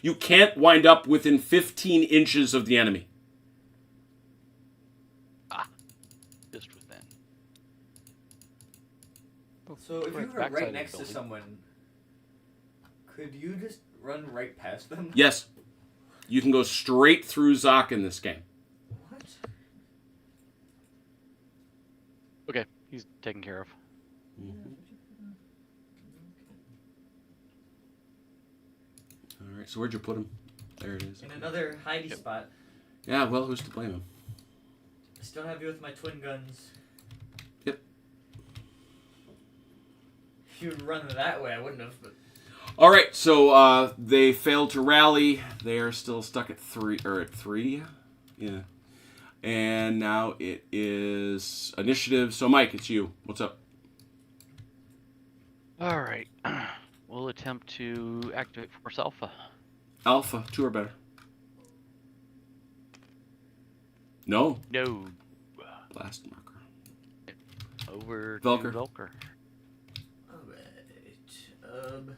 You can't wind up within 15 inches of the enemy. Just within. So if you Correct were backside of right the next to building. someone, could you just run right past them? Yes. You can go straight through Zoc in this game. What? Okay, he's taken care of. Mm-hmm. All right, so where'd you put him? There it is. In another hidey Yep. spot. Yeah, well, who's to blame him? I still have you with my twin guns. Yep. If you'd run that way, I wouldn't have, but... All right, so they failed to rally. They are still stuck at 3. Yeah. And now it is initiative. So, Mike, it's you. What's up? All right. We'll attempt to activate Force Alpha. Alpha, 2 or better. No. No. Blast marker. Over Velker. to Velker. Alright.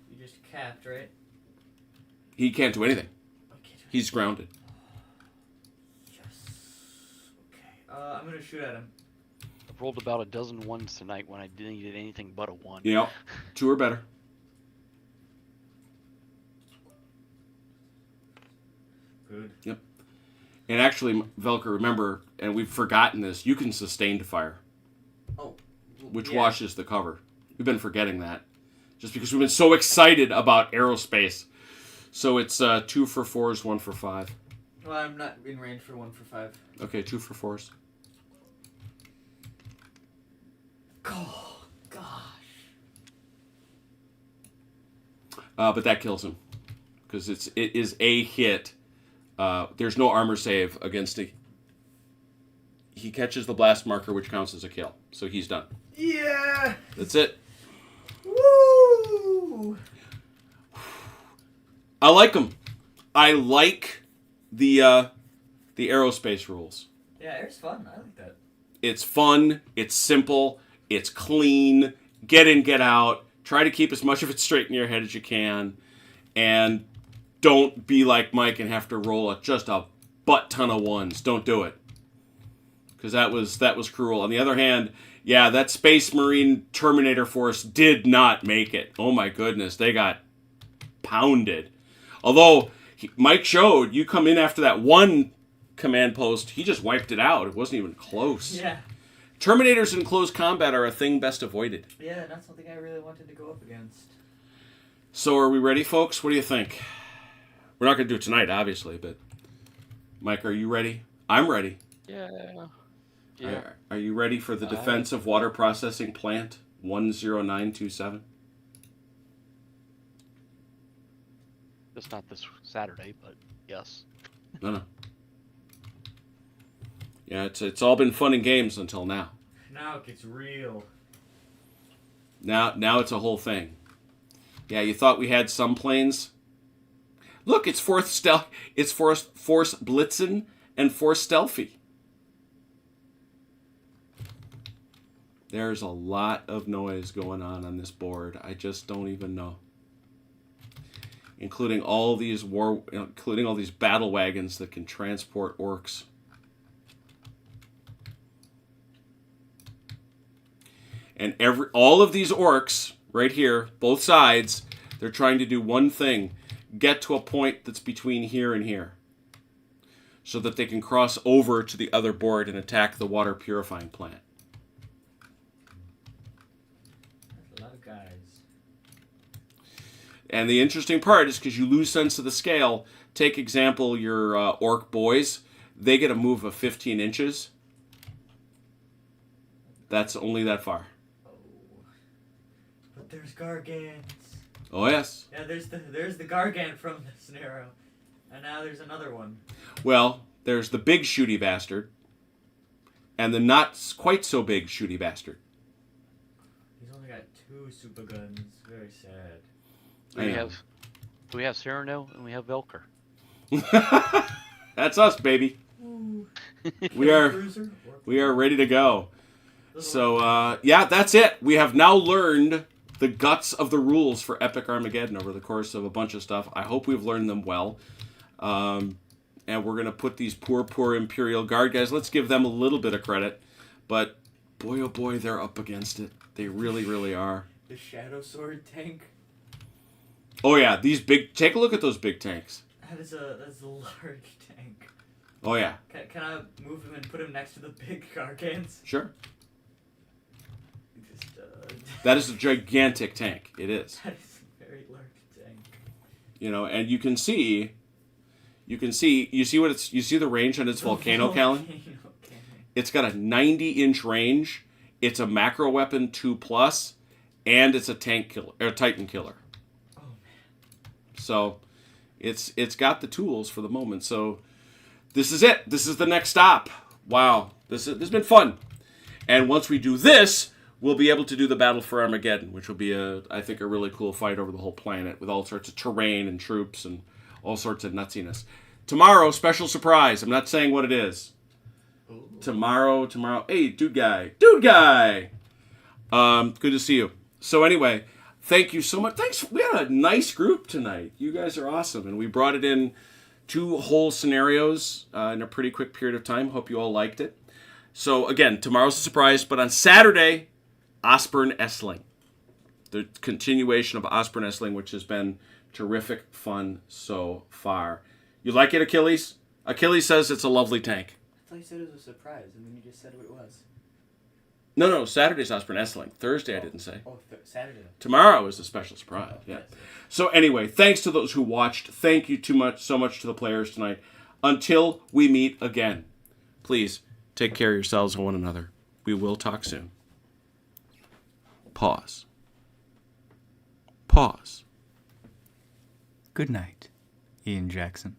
You just capped, right? He can't do anything. Okay. He's grounded. Yes. Okay. I'm gonna shoot at him. I've rolled about a dozen ones tonight when I didn't need anything but a 1. Yeah. 2 or better. Good. Yep. And actually, Velker, remember, and we've forgotten this, you can sustain to fire, Oh. which Yeah. washes the cover. We've been forgetting that. Just because we've been so excited about aerospace. So it's 2 for 4s, 1 for 5. Well, I'm not in range for 1 for 5. Okay, 2 for 4s. Oh, gosh. But that kills him. Because it is a hit. There's no armor save against it. He catches the blast marker, which counts as a kill. So he's done. Yeah! That's it. Woo! I like him. I like the aerospace rules. Yeah, air's fun. I like that. It's fun. It's simple. It's clean. Get in, get out. Try to keep as much of it straight in your head as you can. And don't be like Mike and have to roll just a butt ton of 1s. Don't do it. Because that was cruel. On the other hand, yeah, that Space Marine Terminator Force did not make it. Oh my goodness. They got pounded. Although, Mike showed, you come in after that 1 command post, he just wiped it out. It wasn't even close. Yeah. Terminators in close combat are a thing best avoided. Yeah, not something I really wanted to go up against. So are we ready, folks? What do you think? We're not going to do it tonight, obviously, but... Mike, are you ready? I'm ready. Yeah. Yeah. Are you ready for the Defense of Water Processing Plant 10927? Just not this Saturday, but yes. No. Yeah, it's all been fun and games until now. Now it gets real. Now it's a whole thing. Yeah, you thought we had some planes? Look, it's Force Blitzen and Force Stealthy. There's a lot of noise going on this board. I just don't even know. Including all these battle wagons that can transport orcs. And all of these orcs right here, both sides, they're trying to do one thing: get to a point that's between here and here, so that they can cross over to the other board and attack the water purifying plant. That's a lot of guys. And the interesting part is because you lose sense of the scale. Take example, your orc boys. They get a move of 15 inches. That's only that far. Oh. But there's Gargants. Oh, yes. Yeah, there's the Gargant from the scenario. And now there's another one. Well, there's the big shooty bastard. And the not quite so big shooty bastard. He's only got 2 super guns. Very sad. We have Cyrano and we have Velker. That's us, baby. We are ready to go. So, yeah, that's it. We have now learned the guts of the rules for Epic Armageddon over the course of a bunch of stuff. I hope we've learned them well. And we're going to put these poor Imperial Guard guys. Let's give them a little bit of credit. But, boy, oh boy, they're up against it. They really, really are. The Shadow Sword tank. Oh, yeah, these big... Take a look at those big tanks. That's a large tank. Oh, yeah. Can I move him and put him next to the big Gargants? Sure. Just, That is a gigantic tank. It is. That is a very large tank. You know, and you see the range on its volcano cannon? It's got a 90-inch range. It's a macro weapon 2+, and it's a tank killer, or Titan killer. Oh man. So, it's got the tools for the moment. So, this is it. This is the next stop. Wow, this has been fun. And once we do this, we'll be able to do the Battle for Armageddon, which will be I think a really cool fight over the whole planet with all sorts of terrain and troops and all sorts of nutsiness. Tomorrow, special surprise. I'm not saying what it is. Ooh. Tomorrow. Hey, dude guy. Good to see you. So anyway, thank you so much. Thanks. We had a nice group tonight. You guys are awesome. And we brought it in 2 whole scenarios in a pretty quick period of time. Hope you all liked it. So again, tomorrow's a surprise. But on Saturday, Osborne Essling. The continuation of Osborne Essling, which has been terrific fun so far. You like it, Achilles? Achilles says it's a lovely tank. I thought you said it was a surprise, and then you just said what it was. No, Saturday's Osborne Essling. Thursday I didn't say. Oh, Saturday. Tomorrow is a special surprise. Yeah. Yes. So anyway, thanks to those who watched. Thank you so much to the players tonight. Until we meet again, please take care of yourselves and one another. We will talk soon. Pause. Good night, Ian Jackson.